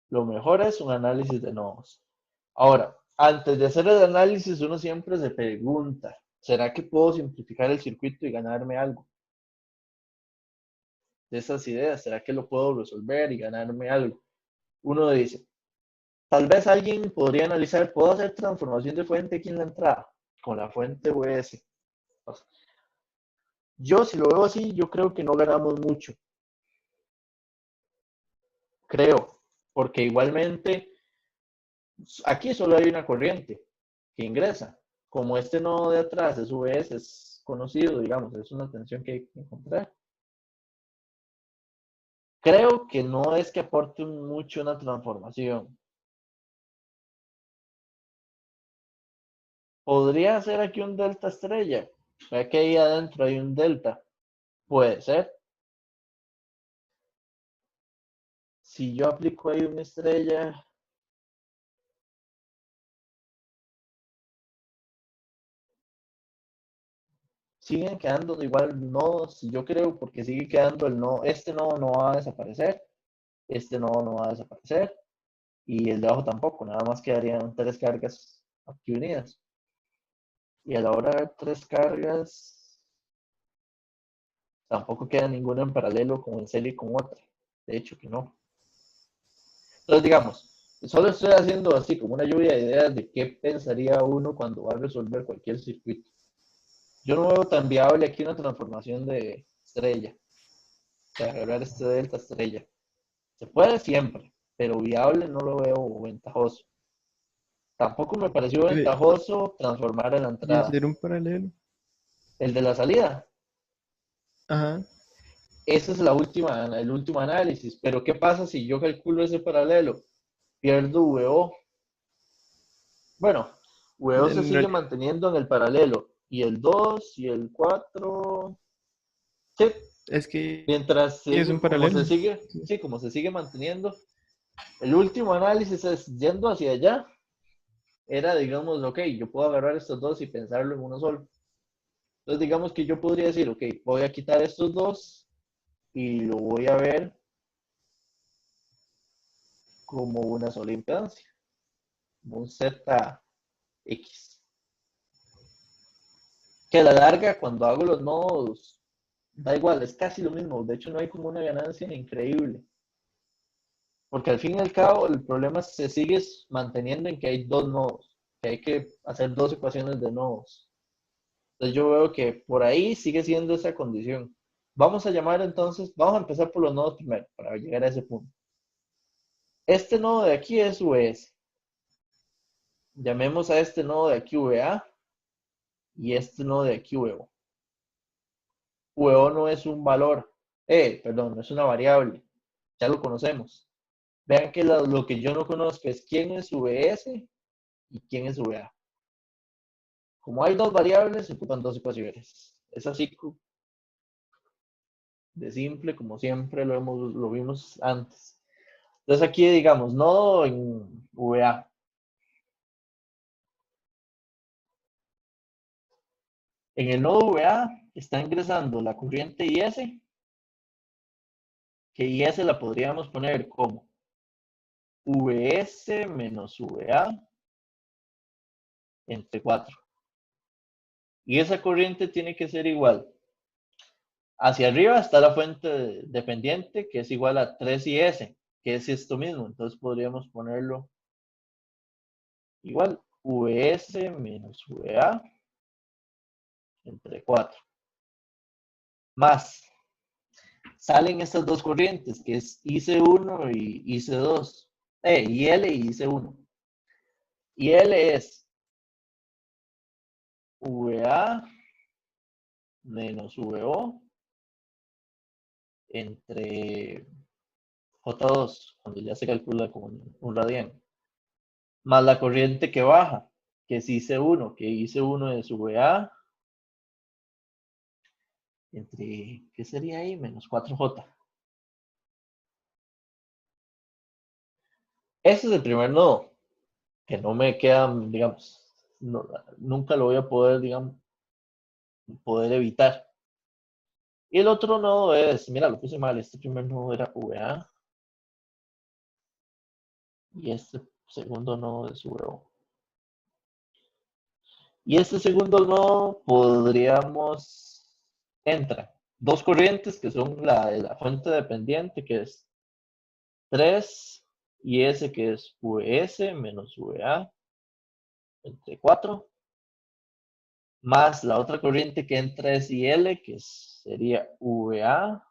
lo mejor es un análisis de nodos. Ahora, antes de hacer el análisis, uno siempre se pregunta, ¿será que puedo simplificar el circuito y ganarme algo de esas ideas? ¿Será que lo puedo resolver y ganarme algo? Uno dice, tal vez alguien podría analizar, ¿puedo hacer transformación de fuente aquí en la entrada? Con la fuente VS. Yo, si lo veo así, yo creo que no ganamos mucho. Creo, porque igualmente aquí solo hay una corriente que ingresa. Como este nodo de atrás es VS, es conocido, digamos, es una tensión que hay que encontrar. Creo que no es que aporte mucho una transformación. ¿Podría ser aquí un delta estrella? Vea que ahí adentro hay un delta. Puede ser. Si yo aplico ahí una estrella, siguen quedando igual nodos, yo creo, porque sigue quedando el nodo, este nodo no va a desaparecer, este nodo no va a desaparecer, y el de abajo tampoco, nada más quedarían 3 cargas aquí unidas. Y a la hora de ver 3 cargas, tampoco queda ninguna en paralelo con el cel y con otra. De hecho que no. Entonces, digamos, solo estoy haciendo así como una lluvia de ideas de qué pensaría uno cuando va a resolver cualquier circuito. Yo no veo tan viable aquí una transformación de estrella, de agarrar este delta estrella. Se puede siempre, pero viable no lo veo ventajoso. Tampoco me pareció ventajoso transformar en la Y entrada. hacer un paralelo. El de la salida, Ajá. ese es el último análisis. Pero ¿qué pasa si yo calculo ese paralelo? Pierdo VO. Bueno, VO se En sigue real- manteniendo en el paralelo. Y el 2 y el 4. Sí, Es que mientras es un como paralelo. se sigue, sí, como se sigue manteniendo. El último análisis es yendo hacia allá. Era, digamos, ok, yo puedo agarrar estos dos y pensarlo en uno solo. Entonces, digamos que yo podría decir, ok, voy a quitar estos dos y lo voy a ver como una sola impedancia, como un ZX. Que a la larga, cuando hago los nodos, da igual, es casi lo mismo. De hecho, no hay como una ganancia increíble. Porque al fin y al cabo, el problema se sigue manteniendo en que hay dos nodos, que hay que hacer dos ecuaciones de nodos. Entonces yo veo que por ahí sigue siendo esa condición. Vamos a llamar entonces, vamos a empezar por los nodos primero, para llegar a ese punto. Este nodo de aquí es VS. Llamemos a este nodo de aquí VA y este nodo de aquí VO. VO no es un valor, perdón, no es una variable. Ya lo conocemos. Vean que lo que yo no conozco es quién es VS y quién es VA. Como hay dos variables, se ocupan dos ecuaciones. Es así de simple, como siempre lo vimos antes. Entonces aquí, digamos, nodo en VA. En el nodo VA está ingresando la corriente IS, que IS la podríamos poner como VS menos VA entre 4. Y esa corriente tiene que ser igual. Hacia arriba está la fuente dependiente, que es igual a 3IS, que es esto mismo. Entonces podríamos ponerlo igual, VS menos VA entre 4. Más, salen estas dos corrientes, que es IC1 y IC2. IL y IC1. IL es VA menos VO entre J2, cuando ya se calcula como un radian, más la corriente que baja, que es IC1, que IC1 es VA entre, ¿qué sería ahí? Menos 4J. Ese es el primer nodo, que no me queda, digamos, nunca lo voy a poder, digamos, poder evitar. Y el otro nodo es, mira, lo puse mal, este primer nodo era VA y este segundo nodo es VO. Y este segundo nodo podríamos, entra dos corrientes que son la de la fuente dependiente, que es 3 y S, que es VS menos VA entre 4, más la otra corriente que entra es IL, que sería VA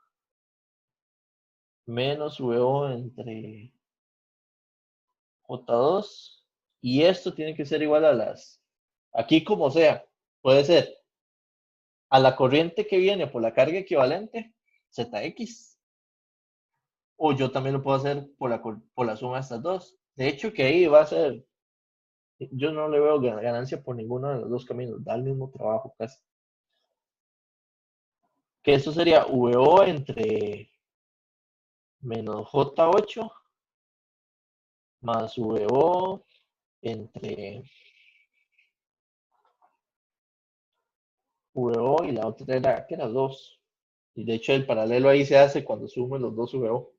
menos VO entre J2, y esto tiene que ser igual a las, aquí como sea, puede ser a la corriente que viene por la carga equivalente, ZX, o yo también lo puedo hacer por la suma de estas dos. De hecho, que ahí va a ser, yo no le veo ganancia por ninguno de los dos caminos, da el mismo trabajo casi. Que eso sería VO entre menos J8 más VO entre VO y la otra era, que era 2. Y de hecho el paralelo ahí se hace cuando sumo los dos VO.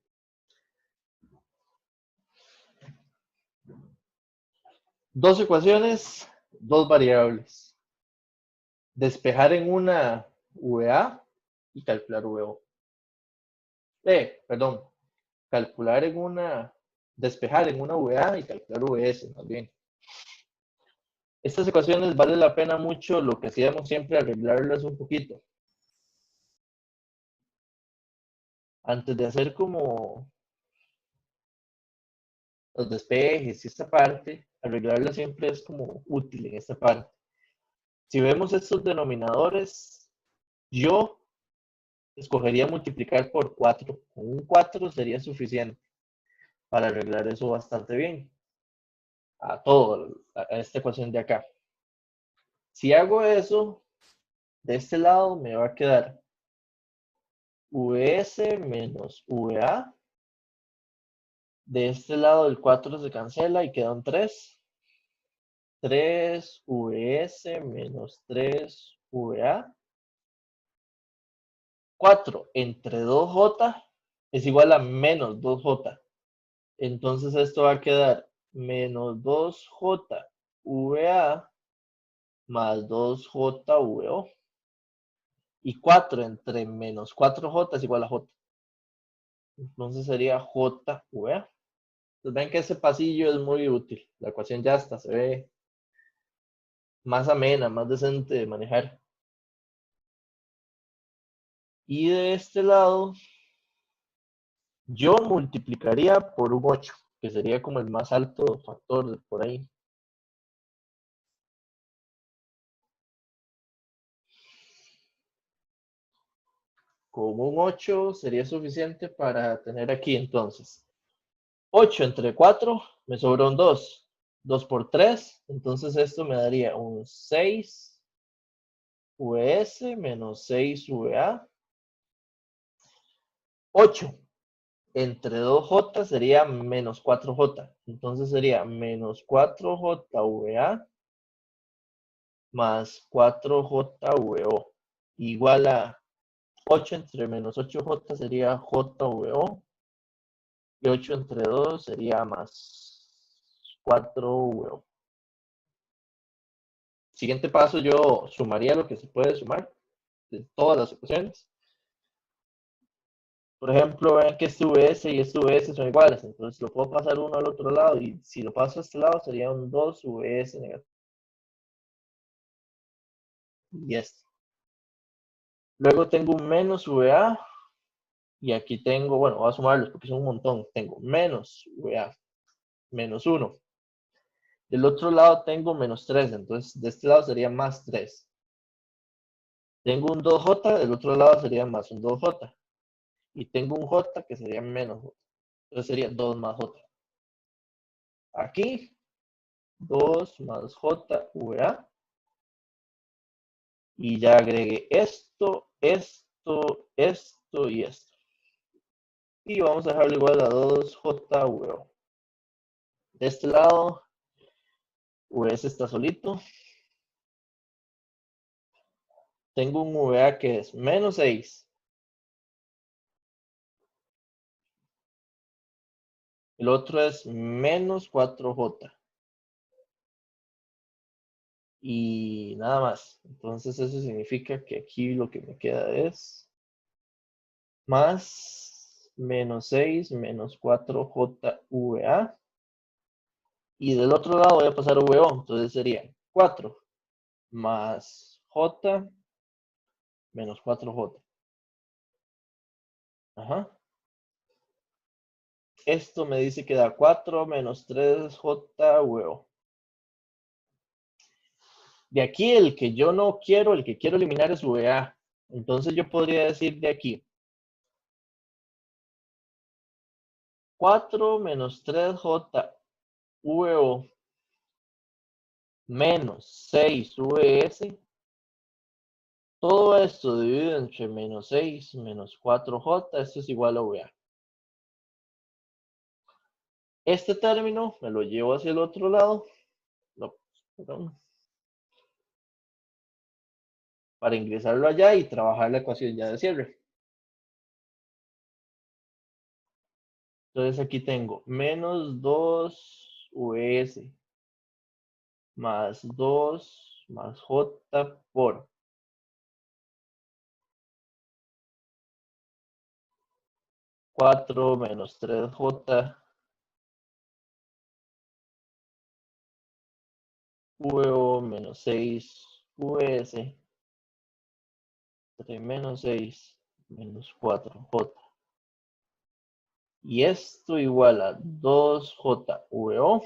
Dos ecuaciones, dos variables. Despejar en una VA y calcular VO. Perdón. Calcular en una, despejar en una VA y calcular VS más bien. Estas ecuaciones vale la pena mucho, lo que hacíamos siempre, arreglarlas un poquito. Antes de hacer como los despejes y esta parte, arreglarla siempre es como útil en esta parte. Si vemos estos denominadores, yo escogería multiplicar por 4. Con un 4 sería suficiente para arreglar eso bastante bien. A esta ecuación de acá. Si hago eso, de este lado me va a quedar VS menos VA. De este lado el 4 se cancela y queda un 3. 3 VS menos 3 VA. 4 entre 2J es igual a menos 2J. Entonces esto va a quedar menos 2J VA más 2J VO. Y 4 entre menos 4J es igual a J. Entonces sería J VA. Entonces ven que ese pasillo es muy útil. La ecuación ya está, se ve más amena, más decente de manejar. Y de este lado, yo multiplicaría por un 8, que sería como el más alto factor por ahí. Como un 8 sería suficiente para tener aquí entonces 8 entre 4, me sobra un 2. 2 por 3, entonces esto me daría un 6 VS menos 6 VA. 8 entre 2J sería menos 4J. Entonces sería menos 4JVA más 4JVO igual a 8 entre menos 8J sería JVO y 8 entre 2 sería más 4VO. Siguiente paso, yo sumaría lo que se puede sumar de todas las ecuaciones. Por ejemplo, vean que este VS y este VS son iguales, entonces lo puedo pasar uno al otro lado y si lo paso a este lado sería un 2VS negativo. Y este. Luego tengo un menos VA y aquí tengo, bueno, voy a sumarlos porque son un montón. Tengo menos VA, menos 1. Del otro lado tengo menos 3, entonces de este lado sería más 3. Tengo un 2J, del otro lado sería más un 2J. Y tengo un J que sería menos J. Entonces sería 2 más J. Aquí, 2 más JVA. Y ya agregué esto, esto, esto y esto. Y vamos a dejarlo igual a 2JVO. De este lado, VS está solito. Tengo un VA que es menos 6. El otro es menos 4J. Y nada más. Entonces eso significa que aquí lo que me queda es más menos 6 menos 4JVA. Y del otro lado voy a pasar a VO. Entonces sería 4 más J menos 4J. Ajá. Esto me dice que da 4 menos 3JVO. De aquí el que yo no quiero, el que quiero eliminar es VA. Entonces yo podría decir de aquí 4 menos 3JVO menos 6VS. Todo esto dividido entre menos 6 menos 4J, esto es igual a VA. Este término me lo llevo hacia el otro lado. No, perdón. Para ingresarlo allá y trabajar la ecuación ya de cierre. Entonces aquí tengo menos 2VS más 2 más J por 4 menos 3J VO menos 6VS entre menos 6 menos 4J. Y esto igual a 2JVO.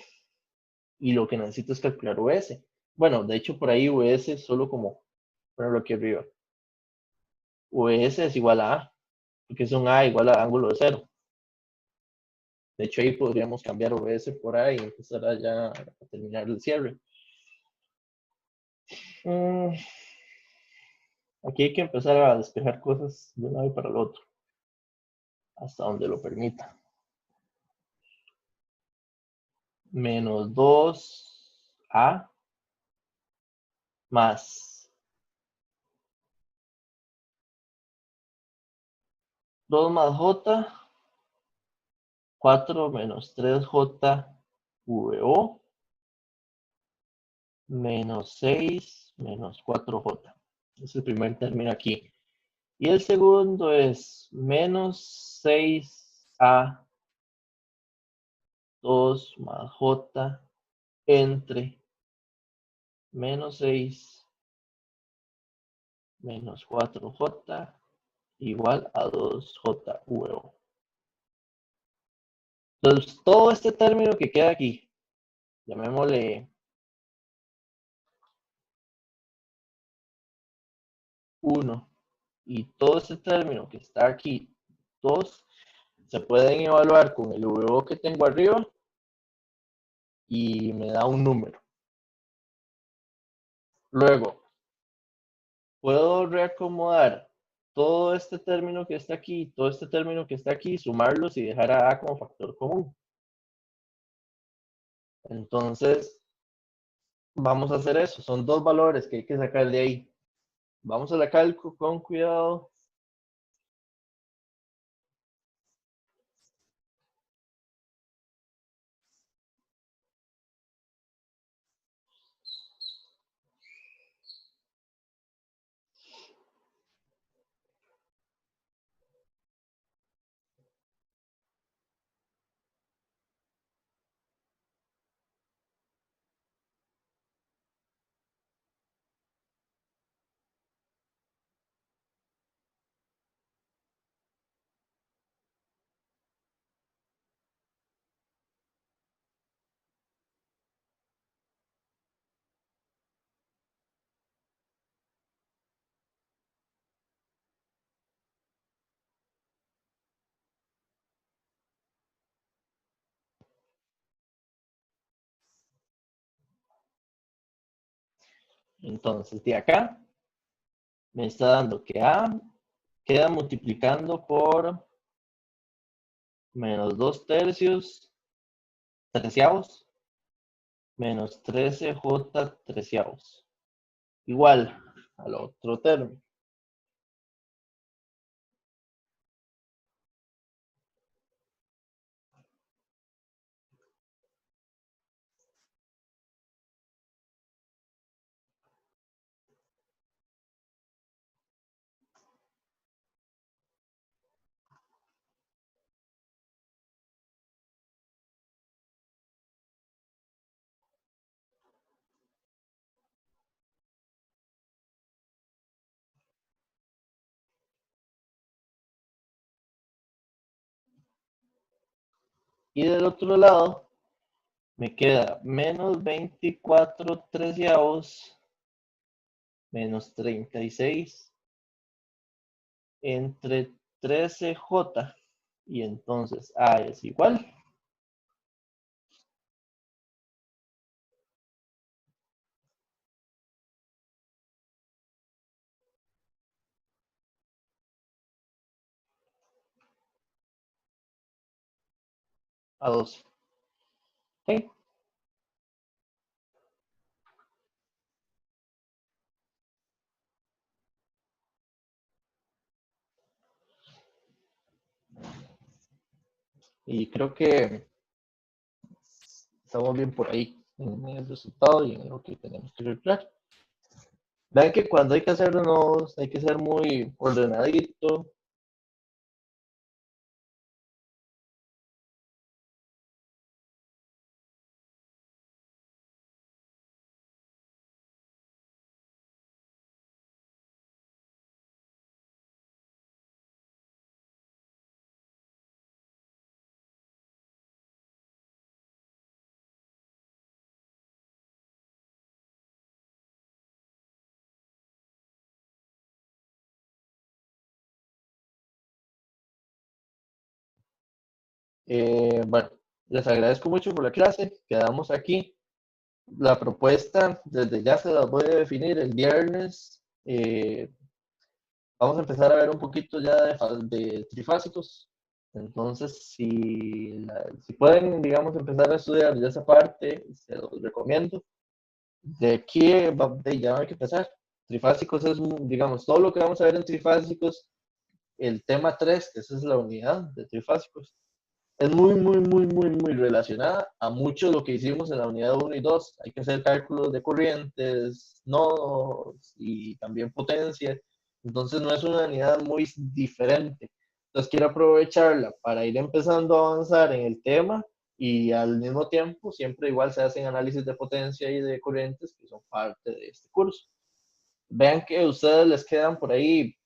Y lo que necesito es calcular VS. Bueno, de hecho por ahí VS solo como ponerlo aquí arriba. VS es igual a A, porque es un A igual a ángulo de 0. De hecho ahí podríamos cambiar VS por A y empezar a ya a terminar el cierre. Aquí hay que empezar a despejar cosas de un lado para el otro. Hasta donde lo permita. Menos 2A más 2 más J, 4 menos 3JVO, menos 6 menos 4J. Es el primer término aquí. Y el segundo es menos 6A 2 más J entre menos 6 menos 4J igual a 2JVO. Entonces, todo este término que queda aquí, llamémosle 1, y todo este término que está aquí, 2, se pueden evaluar con el VO que tengo arriba y me da un número. Luego, puedo reacomodar todo este término que está aquí, todo este término que está aquí, sumarlos y dejar a como factor común. Entonces, vamos a hacer eso. Son dos valores que hay que sacar de ahí. Vamos a la calco con cuidado. Entonces, de acá me está dando que A queda multiplicando por menos 2/3 treceavos menos 13J treceavos. Igual al otro término. Y del otro lado me queda menos 24 treceavos menos 36 entre 13J. Y entonces A es igual a 12. ¿Ok? Y creo que estamos bien por ahí en el resultado y en lo que tenemos que calcular. Vean que cuando hay que hacer nodos hay que ser muy ordenadito. Bueno, les agradezco mucho por la clase. Quedamos aquí. La propuesta, desde ya se las voy a definir el viernes. Vamos a empezar a ver un poquito ya de trifásicos. Entonces, si pueden, digamos, empezar a estudiar de esa parte, se los recomiendo. De aquí ya hay que empezar. Trifásicos es, digamos, todo lo que vamos a ver en trifásicos. El tema 3, que esa es la unidad de trifásicos, es muy relacionada a mucho de lo que hicimos en la unidad 1 y 2. Hay que hacer cálculos de corrientes, nodos y también potencia. Entonces no es una unidad muy diferente. Entonces quiero aprovecharla para ir empezando a avanzar en el tema y al mismo tiempo siempre igual se hacen análisis de potencia y de corrientes que son parte de este curso. Vean que a ustedes les quedan por ahí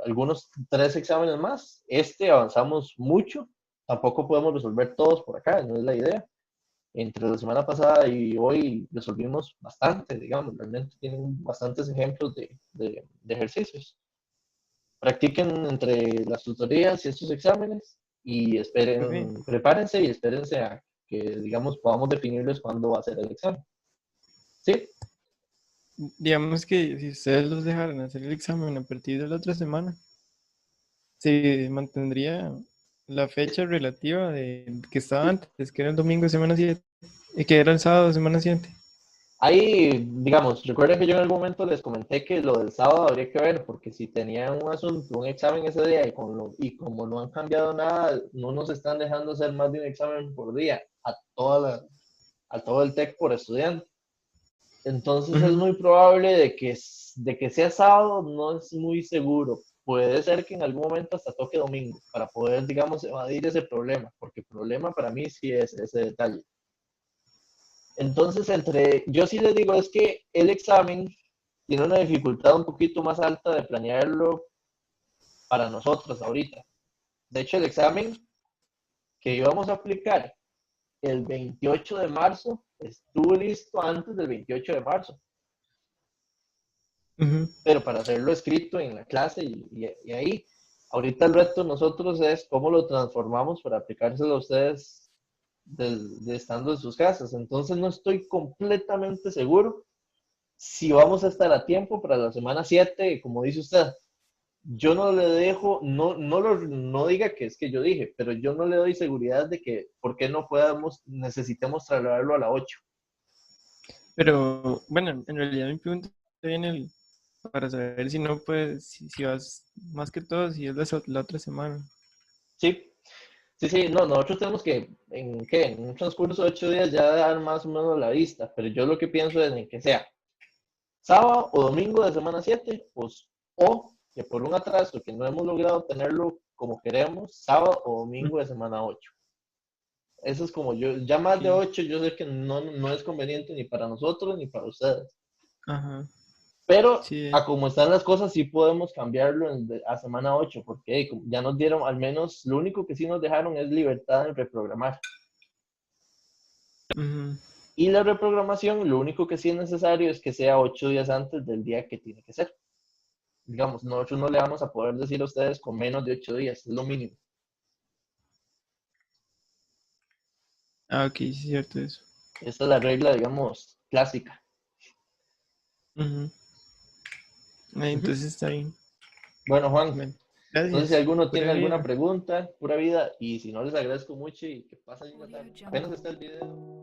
algunos 3 exámenes más. Avanzamos mucho. Tampoco podemos resolver todos por acá, no es la idea. Entre la semana pasada y hoy resolvimos bastante, digamos, realmente tienen bastantes ejemplos de ejercicios. Practiquen entre las tutorías y estos exámenes y esperen, prepárense y espérense a que, digamos, podamos definirles cuándo va a ser el examen. ¿Sí? digamos que si ustedes los dejaran hacer el examen a partir de la otra semana, se mantendría la fecha relativa de que estaba antes, que era el domingo de semana 7, y que era el sábado de semana 7. Ahí, digamos, recuerden que yo en algún momento les comenté que lo del sábado habría que ver, porque si tenían un asunto, un examen ese día, y como no han cambiado nada, no nos están dejando hacer más de un examen por día a todo el TEC por estudiante. Entonces es muy probable de que sea sábado, no es muy seguro. Puede ser que en algún momento hasta toque domingo, para poder, digamos, evadir ese problema, porque el problema para mí sí es ese detalle. Entonces, yo sí les digo, es que el examen tiene una dificultad un poquito más alta de planearlo para nosotros ahorita. De hecho, el examen que íbamos a aplicar el 28 de marzo estuvo listo antes del 28 de marzo. Pero para hacerlo escrito en la clase y ahí, ahorita el reto de nosotros es cómo lo transformamos para aplicárselo a ustedes de estando en sus casas. Entonces no estoy completamente seguro si vamos a estar a tiempo para la semana 7, como dice usted. Yo no le dejo, no diga que es que yo dije, pero yo no le doy seguridad de que por qué no necesitemos trasladarlo a la 8. Pero bueno, en realidad mi pregunta viene para saber si no, pues, si vas más que todo, si es la otra semana. Sí, no, nosotros tenemos que, en un transcurso de 8 días ya dar más o menos la vista, pero yo lo que pienso es en que sea sábado o domingo de semana 7, pues, o que por un atraso que no hemos logrado tenerlo como queremos, sábado o domingo de semana 8. Eso es como yo, ya más de 8 yo sé que no es conveniente ni para nosotros ni para ustedes. Ajá. Pero Sí. a como están las cosas, sí podemos cambiarlo a semana 8, porque ya nos dieron, al menos, lo único que sí nos dejaron es libertad en reprogramar. Y la reprogramación, lo único que sí es necesario es que sea 8 días antes del día que tiene que ser. Digamos, nosotros no le vamos a poder decir a ustedes con menos de 8 días, es lo mínimo. Ah, ok, sí es cierto eso. Esta es la regla, digamos, clásica. Entonces está bien. Bueno, Juan, Bueno, entonces si gracias. alguno tiene Pura alguna vida. pregunta, pura vida, y si no les agradezco mucho y que pasen una tarde. Audio Jungle. Apenas está el video.